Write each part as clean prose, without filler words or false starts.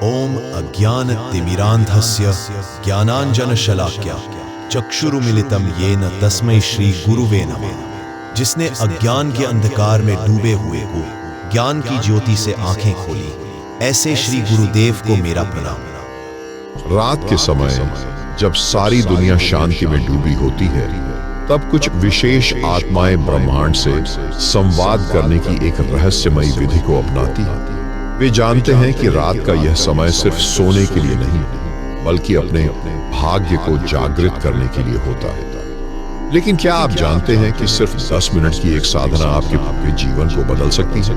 ओम अज्ञानतिमिरान्धस्य ज्ञानाञ्जनशलाकया चक्षुरुमिलितं येन तस्मै श्री गुरुवे नमः। जिसने अज्ञान के अंधकार में डूबे हुए को ज्ञान की ज्योति से आंखें खोली, ऐसे श्री गुरुदेव को मेरा प्रणाम। रात के समय जब सारी दुनिया शांति में डूबी होती है, तब कुछ विशेष आत्माएं ब्रह्मांड से संवाद करने की एक रहस्यमयी विधि को अपनाती हैं। वे जानते हैं कि रात का यह समय सिर्फ सोने के लिए नहीं, बल्कि अपने भाग्य को जागृत करने के लिए होता है। लेकिन क्या आप जानते हैं कि सिर्फ 10 मिनट की एक साधना आपके पूरे जीवन को बदल सकती है?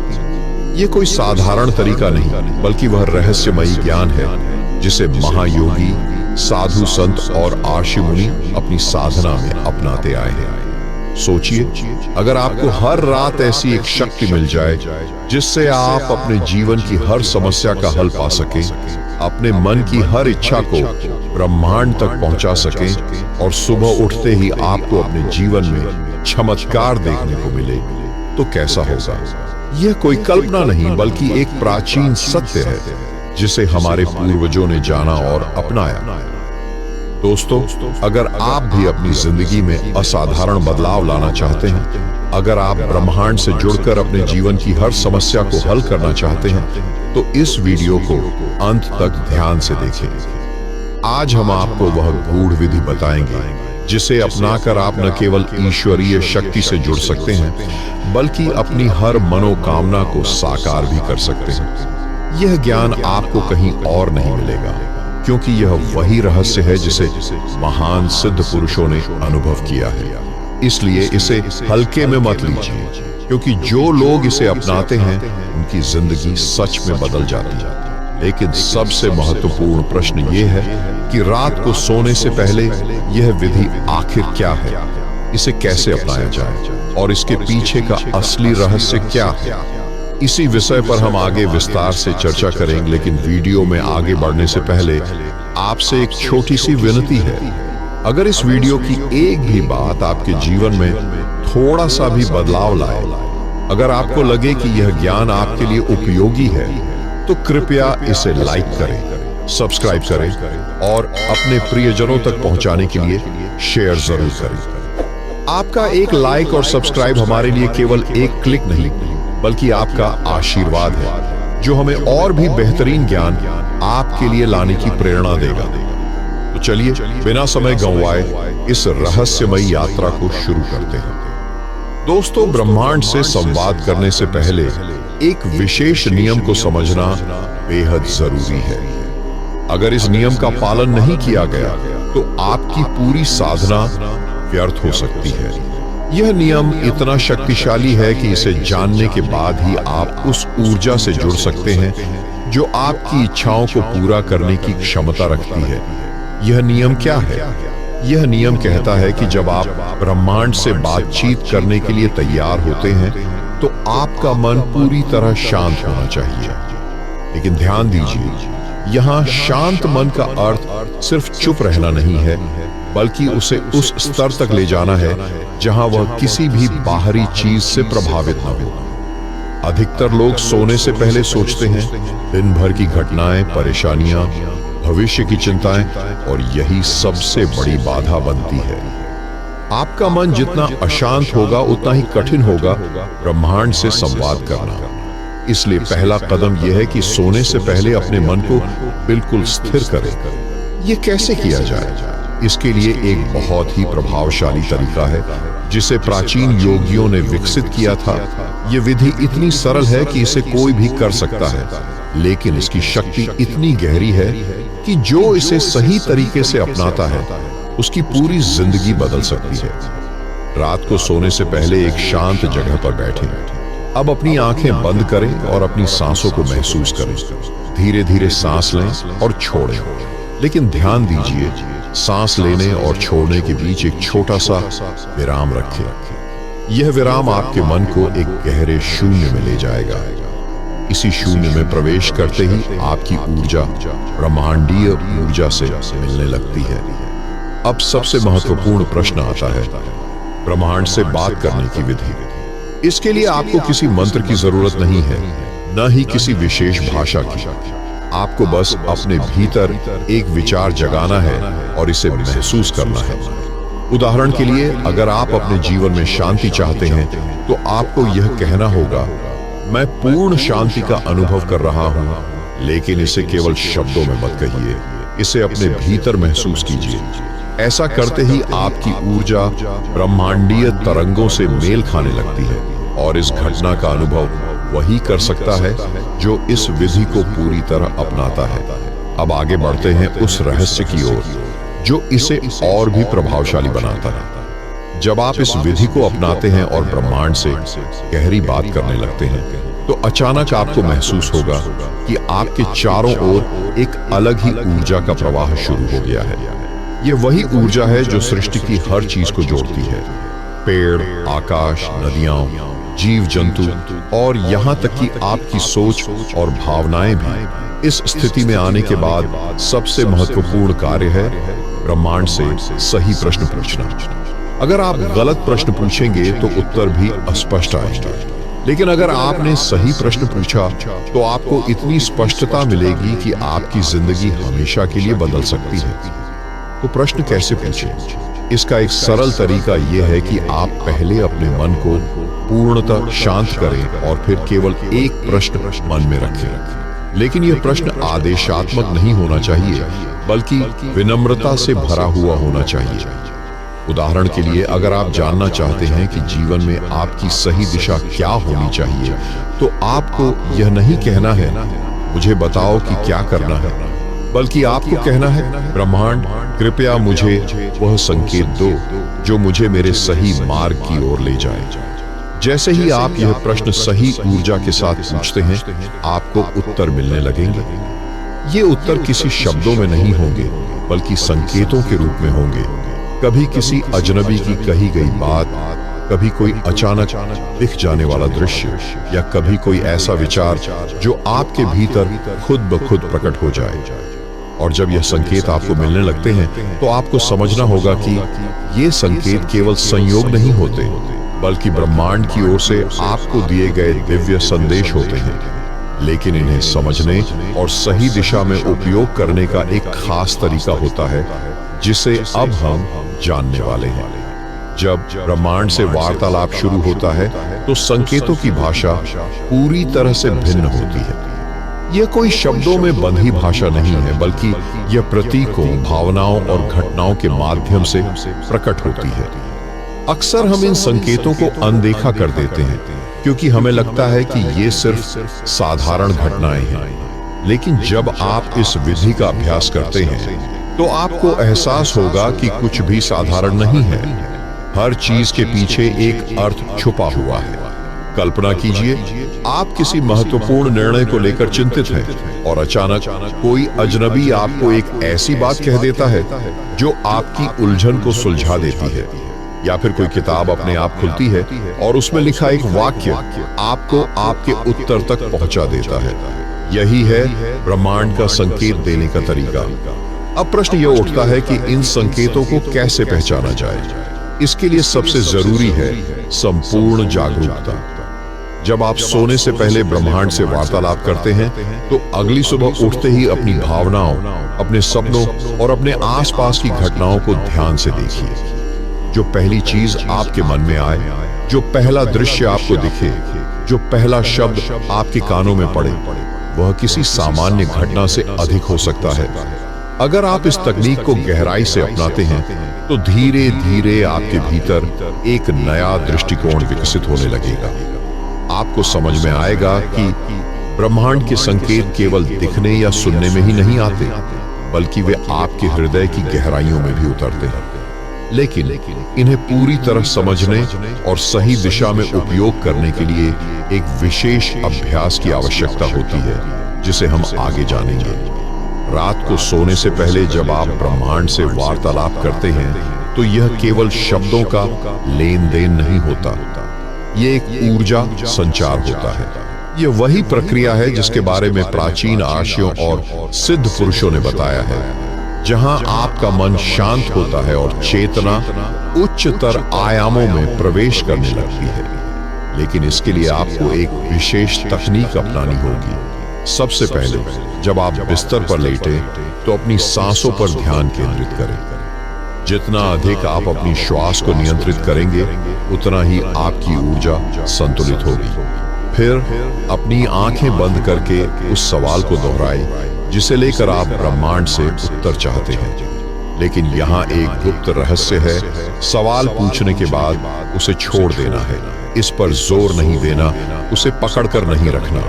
यह कोई साधारण तरीका नहीं, बल्कि वह रहस्यमयी ज्ञान है जिसे महायोगी, साधु संत और आर्षि मुनि अपनी साधना में अपनाते आए हैं। सोचिए, अगर आपको हर रात ऐसी एक शक्ति मिल जाए जिससे आप अपने जीवन की हर समस्या का हल पा सकें, अपने मन की हर इच्छा को ब्रह्मांड तक पहुंचा सकें और सुबह उठते ही आपको अपने जीवन में चमत्कार देखने को मिले, तो कैसा होगा? यह कोई कल्पना नहीं, बल्कि एक प्राचीन सत्य है जिसे हमारे पूर्वजों ने जाना और अपनाया। दोस्तों, अगर आप भी अपनी जिंदगी में असाधारण बदलाव लाना चाहते हैं, अगर आप ब्रह्मांड से जुड़कर अपने जीवन की हर समस्या को हल करना चाहते हैं, तो इस वीडियो को अंत तक ध्यान से देखें। आज हम आपको वह गूढ़ विधि बताएंगे जिसे अपनाकर आप न केवल ईश्वरीय शक्ति से जुड़ सकते हैं, बल्कि अपनी हर मनोकामना को साकार भी कर सकते हैं। यह ज्ञान आपको कहीं और नहीं मिलेगा, क्योंकि यह वही रहस्य है जिसे महान सिद्ध पुरुषों ने अनुभव किया है। इसलिए इसे हल्के में मत लीजिए, क्योंकि जो लोग इसे अपनाते हैं उनकी जिंदगी सच में बदल जाती है। लेकिन सबसे महत्वपूर्ण प्रश्न यह है कि रात को सोने से पहले यह विधि आखिर क्या है, इसे कैसे अपनाया जाए और इसके पीछे का असली रहस्य क्या है। इसी विषय पर हम आगे विस्तार से चर्चा करेंगे, लेकिन वीडियो में आगे बढ़ने से पहले आपसे एक छोटी सी विनती है। अगर इस वीडियो की एक भी बात आपके जीवन में थोड़ा सा भी बदलाव लाए, अगर आपको लगे कि यह ज्ञान आपके लिए उपयोगी है, तो कृपया इसे लाइक करें, सब्सक्राइब करें और अपने प्रियजनों तक पहुंचाने के लिए शेयर जरूर करें। आपका एक लाइक और सब्सक्राइब हमारे लिए केवल एक क्लिक नहीं, बल्कि आपका आशीर्वाद है, जो हमें और भी बेहतरीन ज्ञान आपके लिए लाने की प्रेरणा देगा। तो चलिए बिना समय गंवाए इस रहस्यमयी यात्रा को शुरू करते हैं। दोस्तों, ब्रह्मांड से संवाद करने से पहले एक विशेष नियम को समझना बेहद जरूरी है। अगर इस नियम का पालन नहीं किया गया, तो आपकी पूरी साधना व्यर्थ हो सकती है। यह नियम इतना शक्तिशाली है कि इसे जानने के बाद ही आप उस ऊर्जा से जुड़ सकते हैं जो आपकी इच्छाओं को पूरा करने की क्षमता रखती है। यह नियम क्या है? यह नियम कहता है कि जब आप ब्रह्मांड से बातचीत करने के लिए तैयार होते हैं, तो आपका मन पूरी तरह शांत होना चाहिए। लेकिन ध्यान दीजिए, यहाँ शांत मन का अर्थ सिर्फ चुप रहना नहीं है, बल्कि उसे उस स्तर तक ले जाना है जहां वह किसी भी बाहरी चीज से प्रभावित न हो। अधिकतर लोग सोने से पहले सोचते हैं, दिन भर की घटनाएं, परेशानियां, भविष्य की चिंताएं, और यही सबसे बड़ी बाधा बनती है। आपका मन जितना अशांत होगा, उतना ही कठिन होगा ब्रह्मांड से संवाद करना। इसलिए पहला कदम यह है कि सोने से पहले अपने मन को बिल्कुल स्थिर करें। यह कैसे किया जाए? इसके लिए एक बहुत ही प्रभावशाली तरीका है जिसे प्राचीन योगियों ने विकसित किया था। यह विधि इतनी सरल है कि इसे कोई भी कर सकता है, लेकिन इसकी शक्ति इतनी गहरी है कि जो इसे सही तरीके से अपनाता है, उसकी पूरी जिंदगी बदल सकती है। रात को सोने से पहले एक शांत जगह पर बैठें। अब अपनी आंखें बंद करें और अपनी सांसों को महसूस करें। धीरे धीरे सांस लें और छोड़ें, लेकिन ध्यान दीजिए, सांस लेने और छोड़ने के बीच एक छोटा सा विराम रखें। यह विराम आपके मन को एक गहरे शून्य में ले जाएगा। इसी शून्य में प्रवेश करते ही आपकी ऊर्जा ब्रह्मांडीय ऊर्जा से मिलने लगती है। अब सबसे महत्वपूर्ण प्रश्न आता है, ब्रह्मांड से बात करने की विधि। इसके लिए आपको किसी मंत्र की जरूरत नहीं है, न ही किसी विशेष भाषा की। आपको बस अपने भीतर एक विचार जगाना है और इसे महसूस करना है। उदाहरण के लिए, अगर आप अपने जीवन में शांति चाहते हैं तो आपको यह कहना होगा, मैं पूर्ण शांति का अनुभव कर रहा हूं। लेकिन इसे केवल शब्दों में मत कहिए, इसे अपने भीतर महसूस कीजिए। ऐसा करते ही आपकी ऊर्जा ब्रह्मांडीय तरंगों से मेल खाने लगती है और इस घटना का अनुभव वही कर सकता है जो इस विधि को पूरी तरह अपनाता है। अब आगे बढ़ते हैं उस रहस्य की ओर जो इसे और भी प्रभावशाली बनाता है। जब आप इस विधि को अपनाते हैं और ब्रह्मांड से गहरी बात करने लगते हैं तो अचानक आपको महसूस होगा कि आपके चारों ओर एक अलग ही ऊर्जा का प्रवाह शुरू हो गया है। यह वही ऊर्जा है जो सृष्टि की हर चीज को जोड़ती है, पेड़, आकाश, नदियां, जीव जंतु और यहाँ तक कि आपकी सोच और भावनाएं भी। इस स्थिति में आने के बाद सबसे महत्वपूर्ण कार्य है ब्रह्मांड से सही प्रश्न पूछना। अगर आप गलत प्रश्न पूछेंगे तो उत्तर भी अस्पष्ट आएंगे, लेकिन अगर आपने सही प्रश्न पूछा तो आपको इतनी स्पष्टता मिलेगी कि आपकी जिंदगी हमेशा के लिए बदल सकती है। तो प्रश्न कैसे पूछें? इसका एक सरल तरीका यह है कि आप पहले अपने मन को पूर्णतः शांत करें और फिर केवल एक प्रश्न मन में रखें। लेकिन यह प्रश्न आदेशात्मक नहीं होना चाहिए, बल्कि विनम्रता से भरा हुआ होना चाहिए। उदाहरण के लिए, अगर आप जानना चाहते हैं कि जीवन में आपकी सही दिशा क्या होनी चाहिए, तो आपको यह नहीं कहना है, मुझे बताओ कि क्या करना है, बल्कि आपको कहना है, ब्रह्मांड कृपया मुझे वह संकेत दो जो मुझे मेरे सही मार्ग की ओर ले जाए। जैसे ही आप यह प्रश्न सही ऊर्जा के साथ पूछते हैं, आपको उत्तर मिलने लगेंगे। ये उत्तर किसी शब्दों में नहीं होंगे, बल्कि संकेतों के रूप में होंगे। कभी किसी अजनबी की कही गई बात, कभी कोई अचानक दिख जाने वाला दृश्य, या कभी कोई ऐसा विचार जो आपके भीतर खुद ब खुद प्रकट हो जाए। और जब यह संकेत आपको मिलने लगते हैं तो आपको समझना होगा कि ये संकेत केवल संयोग नहीं होते, बल्कि ब्रह्मांड की ओर से आपको दिए गए दिव्य संदेश होते हैं। लेकिन इन्हें समझने और सही दिशा में उपयोग करने का एक खास तरीका होता है, जिसे अब हम जानने वाले हैं। जब ब्रह्मांड से वार्तालाप शुरू होता है तो संकेतों की भाषा पूरी तरह से भिन्न होती है। यह कोई शब्दों में बंधी भाषा नहीं है, बल्कि यह प्रतीकों, भावनाओं और घटनाओं के माध्यम से प्रकट होती है। अक्सर हम इन संकेतों को अनदेखा कर देते हैं क्योंकि हमें लगता है कि ये सिर्फ साधारण घटनाएं हैं। लेकिन जब आप इस विधि का अभ्यास करते हैं तो आपको एहसास होगा कि कुछ भी साधारण नहीं है। हर चीज के पीछे एक अर्थ छुपा हुआ है। कल्पना कीजिए, आप किसी महत्वपूर्ण निर्णय को लेकर चिंतित हैं और अचानक कोई अजनबी आपको एक ऐसी बात कह देता है जो आपकी उलझन को सुलझा देती है। या फिर कोई किताब अपने आप खुलती है और उसमें लिखा एक वाक्य आपको आपके उत्तर तक पहुंचा देता है। यही है ब्रह्मांड का संकेत देने का तरीका। अब प्रश्न यह उठता है कि इन संकेतों को कैसे पहचाना जाए। इसके लिए सबसे जरूरी है संपूर्ण जागरूकता। जब आप सोने से पहले ब्रह्मांड से वार्तालाप करते हैं तो अगली सुबह उठते ही अपनी भावनाओं, अपने सपनों और अपने आसपास की घटनाओं को ध्यान से देखिए। जो पहली चीज आपके मन में आए, जो पहला दृश्य आपको दिखे, जो पहला शब्द आपके कानों में पड़े, वह किसी सामान्य घटना से अधिक हो सकता है। अगर आप इस तकनीक को गहराई से अपनाते हैं तो धीरे धीरे आपके भीतर एक नया दृष्टिकोण विकसित होने लगेगा। आपको समझ में आएगा कि ब्रह्मांड के संकेत केवल दिखने या सुनने में ही नहीं आते, बल्कि वे आपके हृदय की गहराइयों में भी उतरते हैं। लेकिन इन्हें पूरी तरह समझने और सही दिशा में उपयोग करने के लिए एक विशेष अभ्यास की आवश्यकता होती है, जिसे हम आगे जानेंगे। रात को सोने से पहले जब आप ब्रह्मांड से वार्तालाप करते हैं तो यह केवल शब्दों का लेन देन नहीं होता, यह एक ऊर्जा संचार होता है। यह वही प्रक्रिया है जिसके बारे में प्राचीन आर्षियों और सिद्ध पुरुषों ने बताया है, जहां आपका मन शांत होता है और चेतना उच्चतर आयामों में प्रवेश करने लगती है। लेकिन इसके लिए आपको एक विशेष तकनीक अपनानी होगी। सबसे पहले जब आप बिस्तर पर लेटे तो अपनी सांसों पर ध्यान केंद्रित करें। जितना अधिक आप अपनी श्वास को नियंत्रित करेंगे उतना ही आपकी ऊर्जा संतुलित होगी। फिर अपनी आंखें बंद करके उस सवाल को दोहराएं जिसे लेकर आप ब्रह्मांड से उत्तर चाहते हैं। लेकिन यहाँ एक गुप्त रहस्य है, सवाल पूछने के बाद उसे छोड़ देना है, इस पर जोर नहीं देना, उसे पकड़कर नहीं रखना।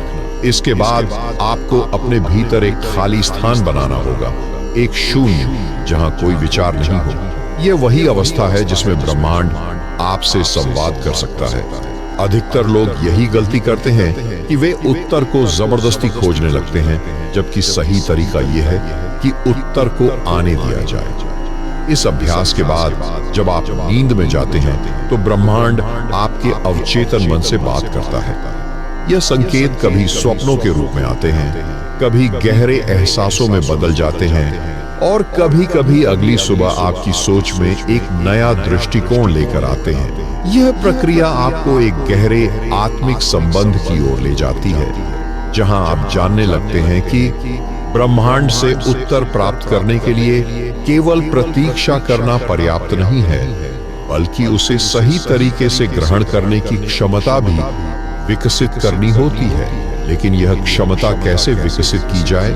इसके बाद आपको अपने भीतर एक खाली स्थान बनाना होगा, एक शून्य जहां कोई विचार नहीं हो। यह वही अवस्था है जिसमें ब्रह्मांड आपसे संवाद कर सकता है। अधिकतर लोग यही गलती करते हैं कि वे उत्तर को जबरदस्ती खोजने लगते हैं, जबकि सही तरीका यह है कि उत्तर को आने दिया जाए। इस अभ्यास के बाद जब आप नींद में जाते हैं तो ब्रह्मांड आपके अवचेतन मन से बात करता है। यह संकेत कभी स्वप्नों के रूप में आते हैं, कभी गहरे एहसासों में बदल जाते हैं और कभी कभी अगली सुबह आपकी सोच में एक नया दृष्टिकोण लेकर आते हैं। यह प्रक्रिया आपको एक गहरे आत्मिक संबंध की ओर ले जाती है, जहां आप जानने लगते हैं कि ब्रह्मांड से उत्तर प्राप्त करने के लिए केवल प्रतीक्षा करना पर्याप्त नहीं है, बल्कि उसे सही तरीके से ग्रहण करने की क्षमता भी विकसित करनी होती है। लेकिन यह क्षमता कैसे विकसित की जाए,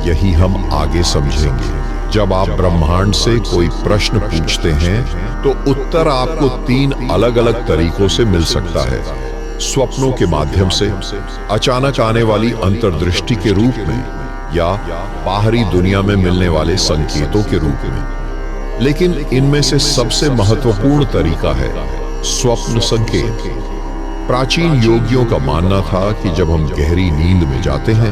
यही हम आगे समझेंगे। जब आप ब्रह्मांड से कोई प्रश्न पूछते हैं तो उत्तर आपको 3 अलग-अलग तरीकों से मिल सकता है। स्वप्नों के माध्यम से, अचानक आने वाली अंतर्दृष्टि के रूप में, या बाहरी दुनिया में मिलने वाले संकेतों के रूप में। लेकिन इनमें से सबसे महत्वपूर्ण तरीका है स्वप्न संकेत। प्राचीन योगियों का मानना था कि जब हम गहरी नींद में जाते हैं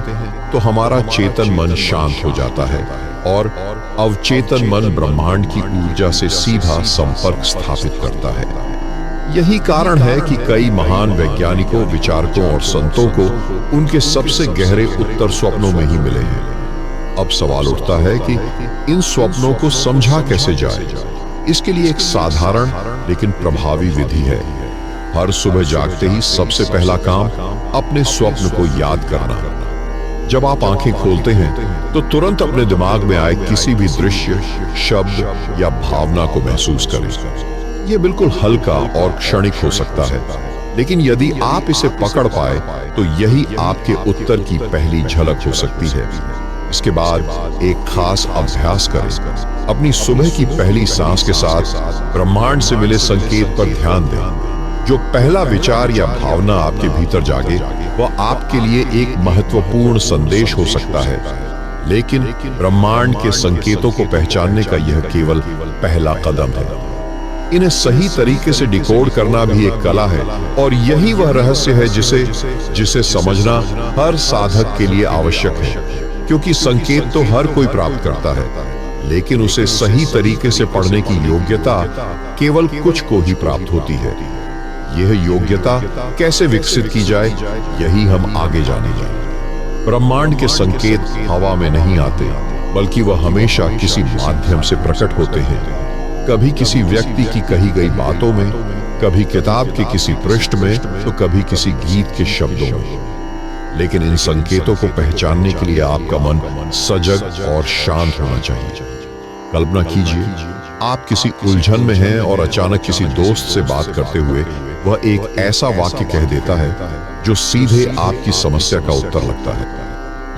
तो हमारा चेतन मन शांत हो जाता है और अवचेतन मन ब्रह्मांड की ऊर्जा से सीधा संपर्क स्थापित करता है। यही कारण है कि कई महान वैज्ञानिकों, विचारकों और संतों को उनके सबसे गहरे उत्तर स्वप्नों में ही मिले हैं। अब सवाल उठता है कि इन स्वप्नों को समझा कैसे जाए। इसके लिए एक साधारण लेकिन प्रभावी विधि है। हर सुबह जागते ही सबसे पहला काम अपने स्वप्न को याद करना। जब आप आंखें खोलते हैं तो तुरंत अपने दिमाग में आए किसी भी दृश्य, शब्द या भावना को महसूस करें। यह बिल्कुल हल्का और क्षणिक हो सकता है, लेकिन यदि आप इसे पकड़ पाए तो यही आपके उत्तर की पहली झलक हो सकती है। इसके बाद एक खास अभ्यास करें। अपनी सुबह की पहली सांस के साथ ब्रह्मांड से मिले संकेत पर ध्यान दें। जो पहला विचार या भावना आपके भीतर जागे वह आपके लिए एक महत्वपूर्ण संदेश हो सकता है, लेकिन ब्रह्मांड के संकेतों को पहचानने का यह केवल पहला कदम है। इन्हें सही तरीके से डिकोड करना भी एक कला है और यही वह रहस्य है जिसे समझना हर साधक के लिए आवश्यक है, क्योंकि संकेत तो हर कोई प्राप्त करता है, लेकिन उसे सही तरीके से पढ़ने की योग्यता केवल कुछ को ही प्राप्त होती है। यह योग्यता कैसे विकसित की जाए, यही हम आगे जानेंगे। ब्रह्मांड के संकेत हवा में नहीं आते, बल्कि वह हमेशा किसी माध्यम से प्रकट होते हैं। कभी किसी व्यक्ति की कही गई बातों में, कभी किताब के किसी पृष्ठ में, तो कभी किसी गीत के शब्दों में। लेकिन इन संकेतों को पहचानने के लिए आपका मन सजग और शांत होना चाहिए। कल्पना कीजिए, आप किसी उलझन में हैं और अचानक किसी दोस्त से बात करते हुए वह एक ऐसा वाक्य कह देता है जो सीधे आपकी समस्या का उत्तर लगता है।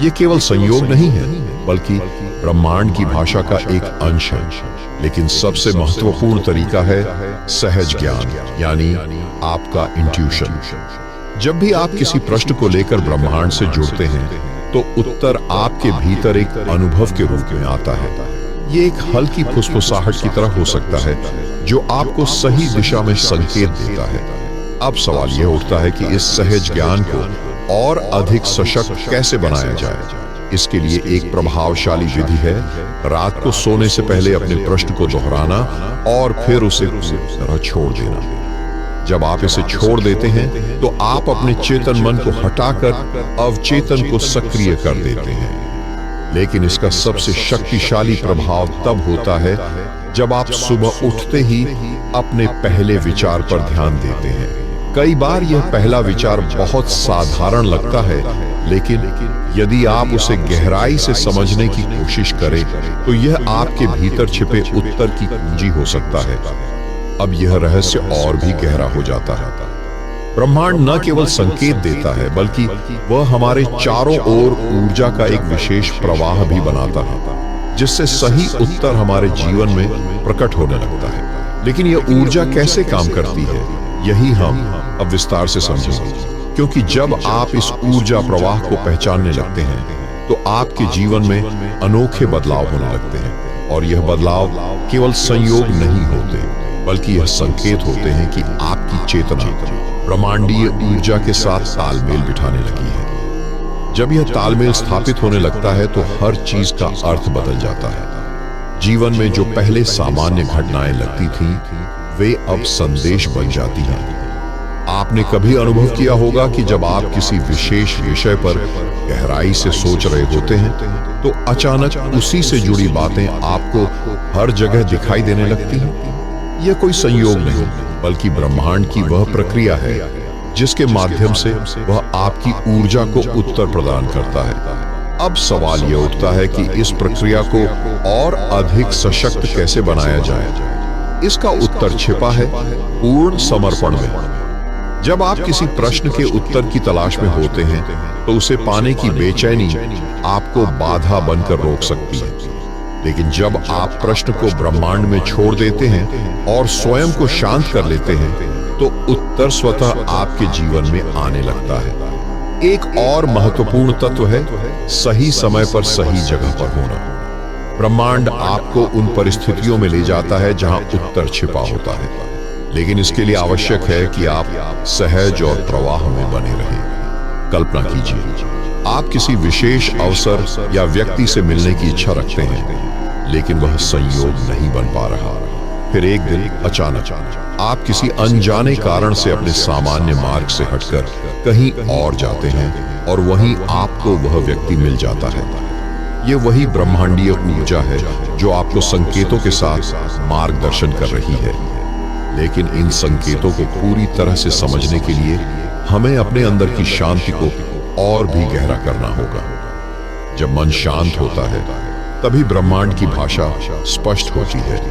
यह केवल संयोग नहीं है, बल्कि ब्रह्मांड की भाषा का एक अंश है। लेकिन सबसे महत्वपूर्ण तरीका है सहज ज्ञान, यानी आपका इंट्यूशन। जब भी आप किसी प्रश्न को लेकर ब्रह्मांड से जुड़ते हैं तो उत्तर आपके भीतर एक अनुभव के रूप में आता है। ये एक हल्की फुसफुसाहट की तरह हो सकता है जो आपको सही दिशा में संकेत देता है। अब सवाल यह उठता है कि इस सहज ज्ञान को और अधिक सशक्त कैसे बनाया जाए। इसके लिए एक प्रभावशाली विधि है रात को सोने से पहले अपने प्रश्न को दोहराना और फिर उसे पूरी तरह छोड़ देना। जब आप इसे छोड़ देते हैं तो आप अपने चेतन मन को हटाकर अवचेतन को सक्रिय कर देते हैं। लेकिन इसका सबसे शक्तिशाली प्रभाव तब होता है जब आप सुबह उठते ही अपने पहले विचार पर ध्यान देते हैं। कई बार यह पहला विचार बहुत साधारण लगता है, लेकिन यदि आप उसे गहराई से समझने की कोशिश करें तो यह आपके भीतर छिपे उत्तर की कुंजी हो सकता है। अब यह रहस्य और भी गहरा हो जाता है। ब्रह्मांड न केवल संकेत देता है बल्कि वह हमारे चारों ओर ऊर्जा का एक विशेष प्रवाह भी बनाता है, जिससे सही उत्तर हमारे जीवन में प्रकट होने लगता है। लेकिन यह ऊर्जा कैसे काम करती है, यही हम अब विस्तार से समझेंगे। क्योंकि जब आप इस ऊर्जा प्रवाह को पहचानने लगते हैं तो आपके जीवन में अनोखे बदलाव होने लगते हैं। और यह बदलाव केवल संयोग नहीं होते बल्कि यह संकेत होते हैं कि आपकी चेतना ब्रह्मांडीय ऊर्जा के साथ तालमेल बिठाने लगी है। जब यह तालमेल स्थापित होने लगता है तो हर चीज का अर्थ बदल जाता है। जीवन में जो पहले सामान्य घटनाएं लगती थीं, वे अब संदेश बन जाती हैं। आपने कभी अनुभव किया होगा कि जब आप किसी विशेष विषय पर गहराई से सोच रहे होते हैं तो अचानक उसी से जुड़ी बातें आपको हर जगह दिखाई देने लगती हैं। यह कोई संयोग नहीं बल्कि ब्रह्मांड की वह प्रक्रिया है जिसके माध्यम से वह आपकी ऊर्जा को उत्तर प्रदान करता है। अब सवाल यह उठता है कि इस प्रक्रिया को और अधिक सशक्त कैसे बनाया जाए। इसका उत्तर छिपा है पूर्ण समर्पण में। जब आप किसी प्रश्न के उत्तर की तलाश में होते हैं तो उसे पाने की बेचैनी आपको बाधा बनकर रोक सकती है। लेकिन जब आप प्रश्न को ब्रह्मांड में छोड़ देते हैं और स्वयं को शांत कर लेते हैं तो उत्तर स्वतः आपके जीवन में आने लगता है। एक और महत्वपूर्ण तत्व है सही समय पर सही जगह पर होना। ब्रह्मांड आपको उन परिस्थितियों में ले जाता है जहां उत्तर छिपा होता है, लेकिन इसके लिए आवश्यक है कि आप सहज और प्रवाह में बने रहें। कल्पना कीजिए, आप किसी विशेष अवसर या व्यक्ति से मिलने की इच्छा रखते हैं, लेकिन वह संयोग नहीं बन पा रहा। फिर एक दिन अचानक आप किसी अनजाने कारण से अपने सामान्य मार्ग से हटकर कहीं और जाते हैं और वहीं आपको वह व्यक्ति मिल जाता है। यह वही ब्रह्मांडीय ऊर्जा है जो आपको संकेतों के साथ मार्गदर्शन कर रही है। लेकिन इन संकेतों को पूरी तरह से समझने के लिए हमें अपने अंदर की शांति को और भी गहरा करना होगा। जब मन शांत होता है तभी ब्रह्मांड की भाषा स्पष्ट होती है।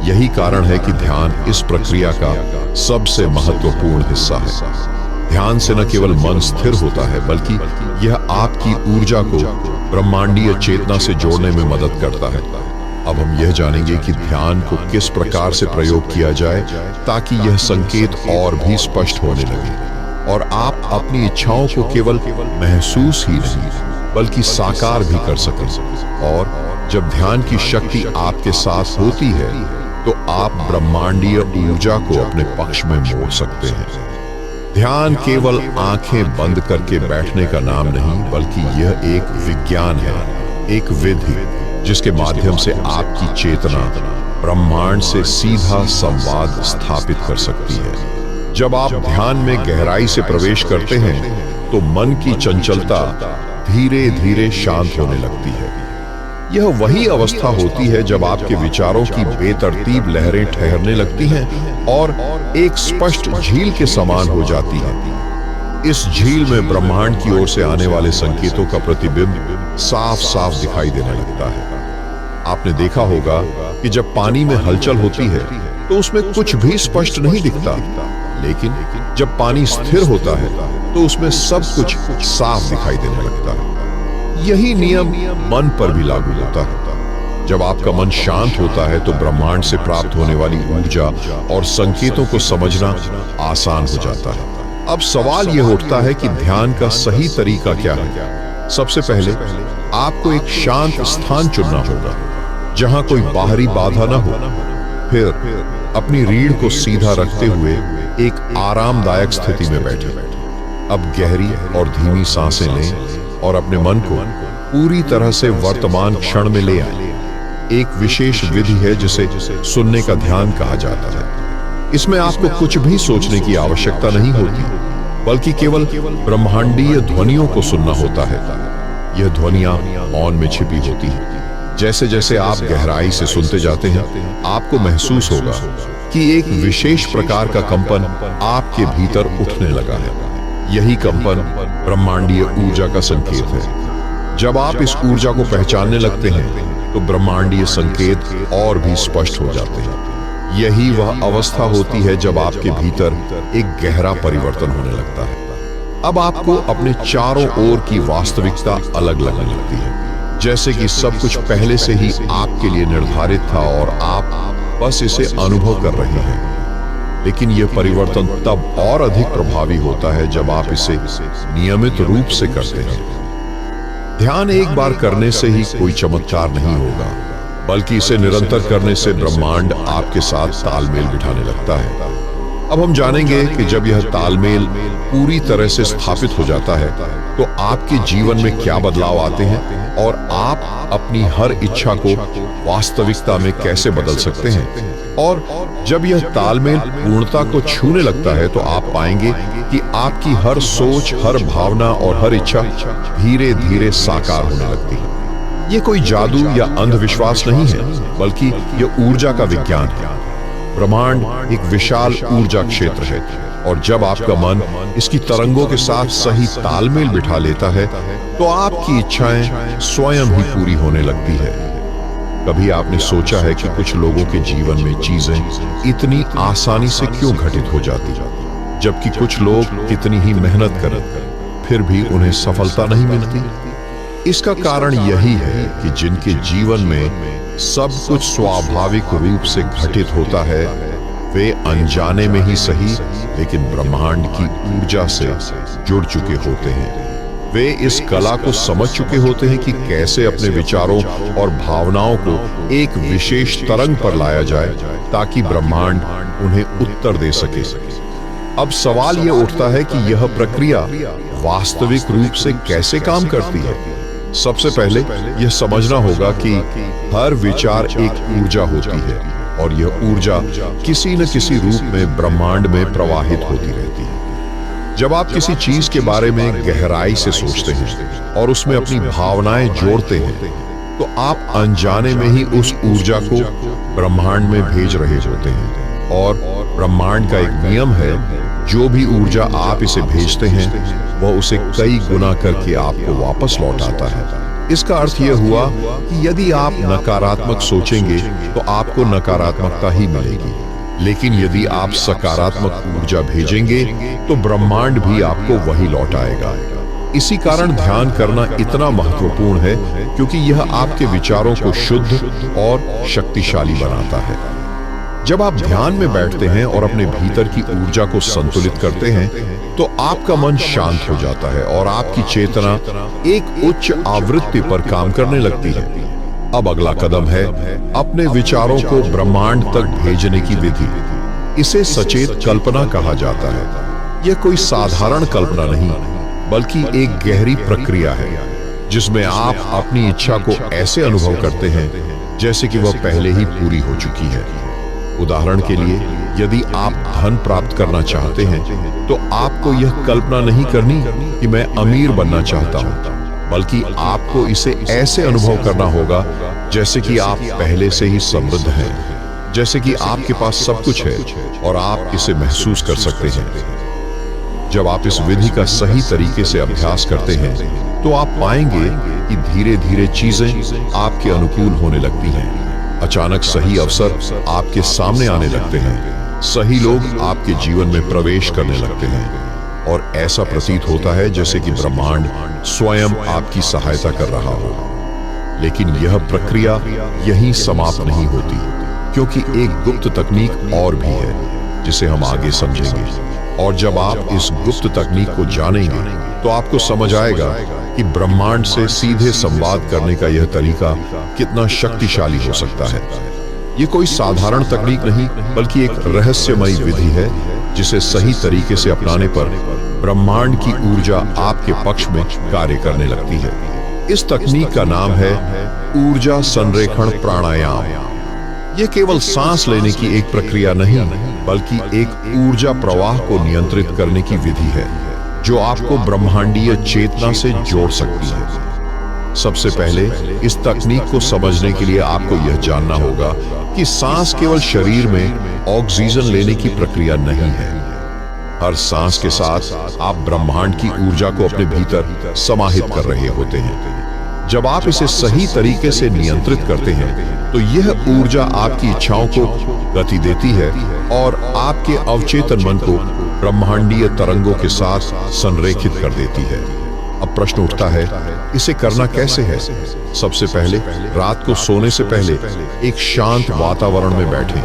यही कारण है कि ध्यान इस प्रक्रिया का सबसे महत्वपूर्ण हिस्सा है। ध्यान से न केवल मन स्थिर होता है बल्कि यह आपकी ऊर्जा को ब्रह्मांडीय चेतना से जोड़ने में मदद करता है। अब हम यह जानेंगे कि ध्यान को किस प्रकार से प्रयोग किया जाए ताकि यह संकेत और भी स्पष्ट होने लगे और आप अपनी इच्छाओं को केवल महसूस ही नहीं बल्कि साकार भी कर सकें। और जब ध्यान की शक्ति आपके साथ होती है तो आप ब्रह्मांडीय ऊर्जा को अपने पक्ष में मोड़ सकते हैं। ध्यान केवल आंखें बंद करके बैठने का नाम नहीं बल्कि यह एक विज्ञान है, एक विधि जिसके माध्यम से आपकी चेतना ब्रह्मांड से सीधा संवाद स्थापित कर सकती है। जब आप ध्यान में गहराई से प्रवेश करते हैं तो मन की चंचलता धीरे धीरे शांत होने लगती है। यह वही अवस्था होती है जब आपके विचारों की बेतरतीब लहरें ठहरने लगती हैं और एक स्पष्ट झील के समान हो जाती है। इस झील में ब्रह्मांड की ओर से आने वाले संकेतों का प्रतिबिंब साफ साफ दिखाई देने लगता है। आपने देखा होगा कि जब पानी में हलचल होती है तो उसमें कुछ भी स्पष्ट नहीं दिखता, लेकिन जब पानी स्थिर होता है तो उसमें सब कुछ साफ दिखाई देने लगता है। यही नियम मन पर भी लागू होता है। जब आपका मन शांत होता है तो ब्रह्मांड से प्राप्त होने वाली ऊर्जा और संकेतों को समझना आसान हो जाता है। अब सवाल यह उठता है कि ध्यान का सही तरीका क्या है। सबसे पहले आपको एक शांत स्थान चुनना होगा जहां कोई बाहरी बाधा न हो। फिर अपनी रीढ़ को सीधा रखते हुए एक आरामदायक स्थिति में बैठें। अब गहरी और धीमी सांसें लें और अपने मन को पूरी तरह से वर्तमान क्षण में ले आए। एक विशेष विधि है जिसे सुनने का ध्यान कहा जाता है। इसमें आपको कुछ भी सोचने की आवश्यकता नहीं होती बल्कि केवल ब्रह्मांडीय ध्वनियों को सुनना होता है। यह ध्वनियां मौन में छिपी होती हैं। जैसे जैसे आप गहराई से सुनते जाते हैं आपको महसूस होगा कि एक विशेष प्रकार का कंपन आपके भीतर उठने लगा है। यही कंपन ब्रह्मांडीय ऊर्जा का संकेत है। जब आप इस ऊर्जा को पहचानने लगते हैं तो ब्रह्मांडीय संकेत और भी स्पष्ट हो जाते हैं। यही वह अवस्था होती है जब आपके भीतर एक गहरा परिवर्तन होने लगता है। अब आपको अपने चारों ओर की वास्तविकता अलग लगने लगती है, जैसे कि सब कुछ पहले से ही आपके लिए निर्धारित था और आप बस इसे अनुभव कर रहे हैं। लेकिन यह परिवर्तन तब और अधिक प्रभावी होता है जब आप इसे नियमित रूप से करते हैं। ध्यान एक बार करने से ही कोई चमत्कार नहीं होगा, बल्कि इसे निरंतर करने से ब्रह्मांड आपके साथ तालमेल बिठाने लगता है। अब हम जानेंगे कि जब यह तालमेल पूरी तरह से स्थापित हो जाता है तो आपके जीवन में क्या बदलाव आते हैं और आप अपनी हर इच्छा को वास्तविकता में कैसे बदल सकते हैं। और जब यह तालमेल पूर्णता को छूने लगता है तो आप पाएंगे कि आपकी हर सोच, हर भावना और हर इच्छा धीरे धीरे साकार होने लगती है। ये कोई जादू या अंधविश्वास नहीं है, बल्कि यह ऊर्जा का विज्ञान है। ब्रह्मांड एक विशाल ऊर्जा क्षेत्र है और जब आपका मन इसकी तरंगों के साथ सही तालमेल बिठा लेता है तो आपकी इच्छाएं स्वयं ही पूरी होने लगती है। कभी आपने सोचा है कि कुछ लोगों के जीवन में चीजें इतनी आसानी से क्यों घटित हो जाती, जबकि कुछ लोग कितनी ही मेहनत करें फिर भी उन्हें सफलता नहीं मिलती? इसका कारण यही है कि जिनके जीवन में सब कुछ स्वाभाविक रूप से घटित होता है वे अनजाने में ही सही लेकिन ब्रह्मांड की ऊर्जा से जुड़ चुके होते हैं। वे इस कला को समझ चुके होते हैं कि कैसे अपने विचारों और भावनाओं को एक विशेष तरंग पर लाया जाए ताकि ब्रह्मांड उन्हें उत्तर दे सके। अब सवाल यह उठता है कि यह प्रक्रिया वास्तविक रूप से कैसे काम करती है। सबसे पहले यह समझना होगा कि हर विचार एक ऊर्जा होती है और यह ऊर्जा किसी न किसी रूप में ब्रह्मांड में प्रवाहित होती रहती है। जब आप किसी चीज के बारे में गहराई से सोचते हैं और उसमें अपनी भावनाएं जोड़ते हैं तो आप अनजाने में ही उस ऊर्जा को ब्रह्मांड में भेज रहे होते हैं। और ब्रह्मांड का एक नियम है, जो भी ऊर्जा आप इसे भेजते हैं वह उसे कई गुना करके आपको वापस लौटाता है। इसका अर्थ यह हुआ कि यदि आप नकारात्मक सोचेंगे तो आपको नकारात्मकता ही मिलेगी, लेकिन यदि आप सकारात्मक ऊर्जा भेजेंगे तो ब्रह्मांड भी आपको वही लौटाएगा। इसी कारण ध्यान करना इतना महत्वपूर्ण है क्योंकि यह आपके विचारों को शुद्ध और शक्तिशाली बनाता है। जब आप ध्यान में बैठते हैं और अपने भीतर की ऊर्जा को संतुलित करते हैं तो आपका मन शांत हो जाता है और आपकी चेतना एक उच्च आवृत्ति पर काम करने लगती है। अब अगला कदम है अपने विचारों को ब्रह्मांड तक भेजने की विधि। इसे सचेत कल्पना कहा जाता है। यह कोई साधारण कल्पना नहीं बल्कि एक गहरी प्रक्रिया है जिसमें आप अपनी इच्छा को ऐसे अनुभव करते हैं जैसे कि वह पहले ही पूरी हो चुकी है। उदाहरण के लिए, यदि आप धन प्राप्त करना चाहते हैं तो आपको यह कल्पना नहीं करनी कि मैं अमीर बनना चाहता हूं, बल्कि आपको इसे ऐसे अनुभव करना होगा जैसे कि आप पहले से ही समृद्ध हैं, जैसे कि आपके पास सब कुछ है और आप इसे महसूस कर सकते हैं। जब आप इस विधि का सही तरीके से अभ्यास करते हैं तो आप पाएंगे कि धीरे धीरे चीजें आपके अनुकूल होने लगती हैं। अचानक सही अवसर आपके सामने आने लगते हैं, सही लोग आपके जीवन में प्रवेश करने लगते हैं और ऐसा प्रतीत होता है जैसे कि ब्रह्मांड स्वयं आपकी सहायता कर रहा हो। लेकिन यह प्रक्रिया यहीं समाप्त नहीं होती, क्योंकि एक गुप्त तकनीक और भी है जिसे हम आगे समझेंगे। और जब आप इस गुप्त तकनीक को जानेंगे तो आपको समझ आएगा कि ब्रह्मांड से सीधे संवाद करने का यह तरीका कितना शक्तिशाली हो सकता है। यह कोई साधारण तकनीक नहीं बल्कि एक रहस्यमयी विधि है जिसे सही तरीके से अपनाने पर ब्रह्मांड की ऊर्जा आपके पक्ष में कार्य करने लगती है। इस तकनीक का नाम है ऊर्जा संरेखण प्राणायाम। यह केवल सांस लेने की एक प्रक्रिया नहीं बल्कि एक ऊर्जा प्रवाह को नियंत्रित करने की विधि है जो आपको ब्रह्मांडीय चेतना से जोड़ सकती है। सबसे पहले इस तकनीक को समझने के लिए आपको यह जानना होगा कि सांस केवल शरीर में ऑक्सीजन लेने की प्रक्रिया नहीं है। हर सांस के साथ आप ब्रह्मांड की ऊर्जा को अपने भीतर समाहित कर रहे होते हैं। जब आप इसे सही तरीके से नियंत्रित करते हैं तो यह ऊर्जा आपकी इच्छाओं को गति देती है और आपके अवचेतन मन को ब्रह्मांडीय तरंगों के साथ संरेखित कर देती है। अब प्रश्न उठता है, इसे करना कैसे है? सबसे पहले रात को सोने से पहले एक शांत वातावरण में बैठें।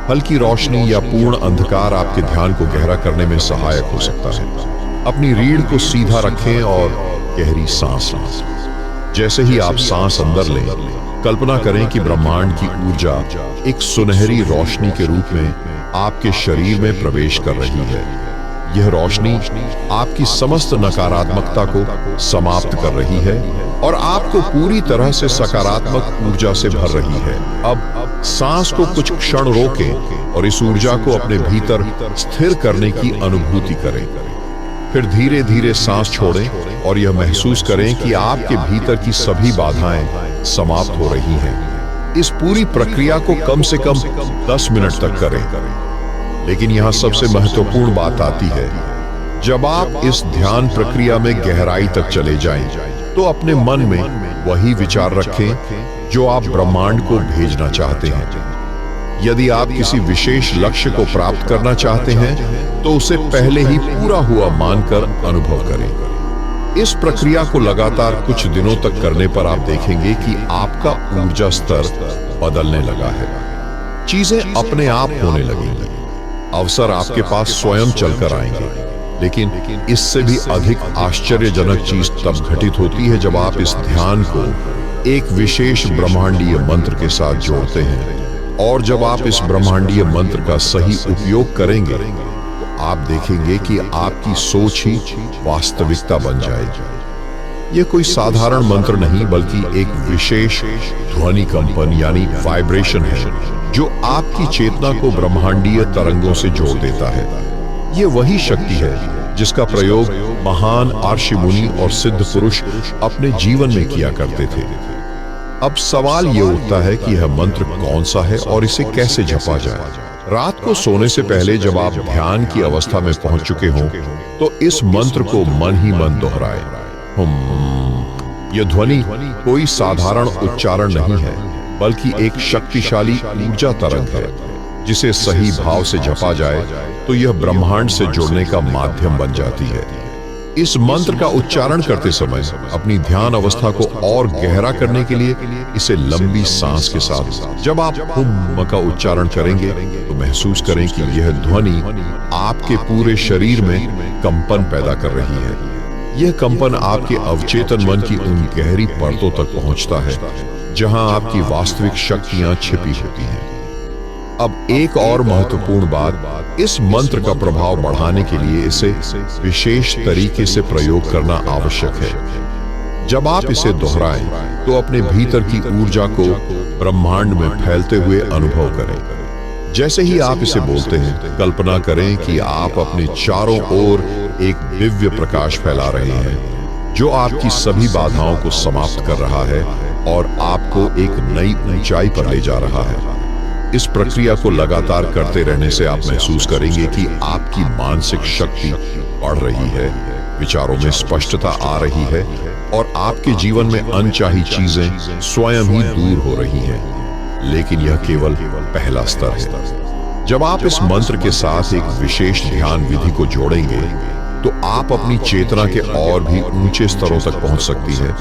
हल्की रोशनी या पूर्ण अंधकार आपके ध्यान को गहरा करने में सहायक हो सकता है। अपनी रीढ़ को सीधा रखें और गहरी सांस लें। जैसे ही आप सांस अंदर लें, कल्पना करें कि ब्रह्मांड की ऊर्जा एक सुनहरी रोशनी के रूप में आपके शरीर में प्रवेश कर रही है। यह रोशनी आपकी समस्त नकारात्मकता को समाप्त कर रही है और आपको पूरी तरह से सकारात्मक ऊर्जा से भर रही है। अब सांस को कुछ क्षण रोकें और इस ऊर्जा को अपने भीतर स्थिर करने की अनुभूति करें। फिर धीरे धीरे सांस छोड़ें और यह महसूस करें कि आपके भीतर की सभी बाधाएं समाप्त हो रही हैं। इस पूरी प्रक्रिया को कम से कम 10 मिनट तक करें। लेकिन यहाँ सबसे महत्वपूर्ण बात आती है, जब आप इस ध्यान प्रक्रिया में गहराई तक चले जाएं, तो अपने मन में वही विचार रखें जो आप ब्रह्मांड को भेजना चाहते हैं। यदि आप किसी विशेष लक्ष्य को प्राप्त करना चाहते हैं तो उसे पहले ही पूरा हुआ मानकर अनुभव करें। इस प्रक्रिया को लगातार कुछ दिनों तक करने पर आप देखेंगे कि आपका ऊर्जा स्तर बदलने लगा है। चीजें अपने आप होने लगेंगी। अवसर आपके पास स्वयं चलकर आएंगे। लेकिन इससे भी अधिक आश्चर्यजनक चीज तब घटित होती है जब आप इस ध्यान को एक विशेष ब्रह्मांडीय मंत्र के साथ जोड़ते हैं। और जब आप इस ब्रह्मांडीय मंत्र का सही उपयोग करेंगे तो आप देखेंगे कि आपकी सोच ही वास्तविकता बन जाएगी। यह कोई साधारण मंत्र नहीं बल्कि एक विशेष ध्वनि कंपन यानी वाइब्रेशन है जो आपकी चेतना को ब्रह्मांडीय तरंगों से जोड़ देता है। यह वही शक्ति है जिसका प्रयोग महान ऋषि मुनि और सिद्ध पुरुष अपने जीवन में किया करते थे। अब सवाल यह उठता है कि यह मंत्र कौन सा है और इसे कैसे जपा जाए। रात को सोने से पहले जब आप ध्यान की अवस्था में पहुंच चुके हों तो इस मंत्र को मन ही मन दोहराएं। यह ध्वनि कोई साधारण उच्चारण नहीं है बल्कि एक शक्तिशाली ऊर्जा तरंग है। जिसे सही भाव से जपा जाए तो यह ब्रह्मांड से जुड़ने का माध्यम बन जाती है। इस मंत्र का उच्चारण करते समय अपनी ध्यान अवस्था को और गहरा करने के लिए इसे लंबी सांस के साथ जब आप हुम का उच्चारण करेंगे तो महसूस करें कि यह ध्वनि आपके पूरे शरीर में कंपन पैदा कर रही है। यह कंपन आपके अवचेतन मन की उन गहरी परतों तक पहुंचता है जहां आपकी वास्तविक शक्तियां छिपी होती हैं। अब एक और महत्वपूर्ण बात, इस मंत्र का प्रभाव बढ़ाने के लिए इसे विशेष तरीके से प्रयोग करना आवश्यक है। जब आप इसे दोहराएं तो अपने भीतर की ऊर्जा को ब्रह्मांड में फैलते हुए अनुभव करें। जैसे ही आप इसे बोलते हैं, कल्पना करें कि आप अपने चारों ओर एक दिव्य प्रकाश फैला रहे हैं जो आपकी सभी बाधाओं को समाप्त कर रहा है और आपको एक नई ऊंचाई पर ले जा रहा है। इस प्रक्रिया को लगातार करते रहने से आप महसूस करेंगे कि आपकी मानसिक शक्ति बढ़ रही है, विचारों में स्पष्टता आ रही है और आपके जीवन में अनचाही चीजें स्वयं ही दूर हो रही हैं। लेकिन यह केवल पहला स्तर है। जब आप इस मंत्र के साथ एक विशेष ध्यान विधि को जोड़ेंगे तो आप अपनी चेतना के और भी ऊंचे स्तरों तक पहुंच सकती है।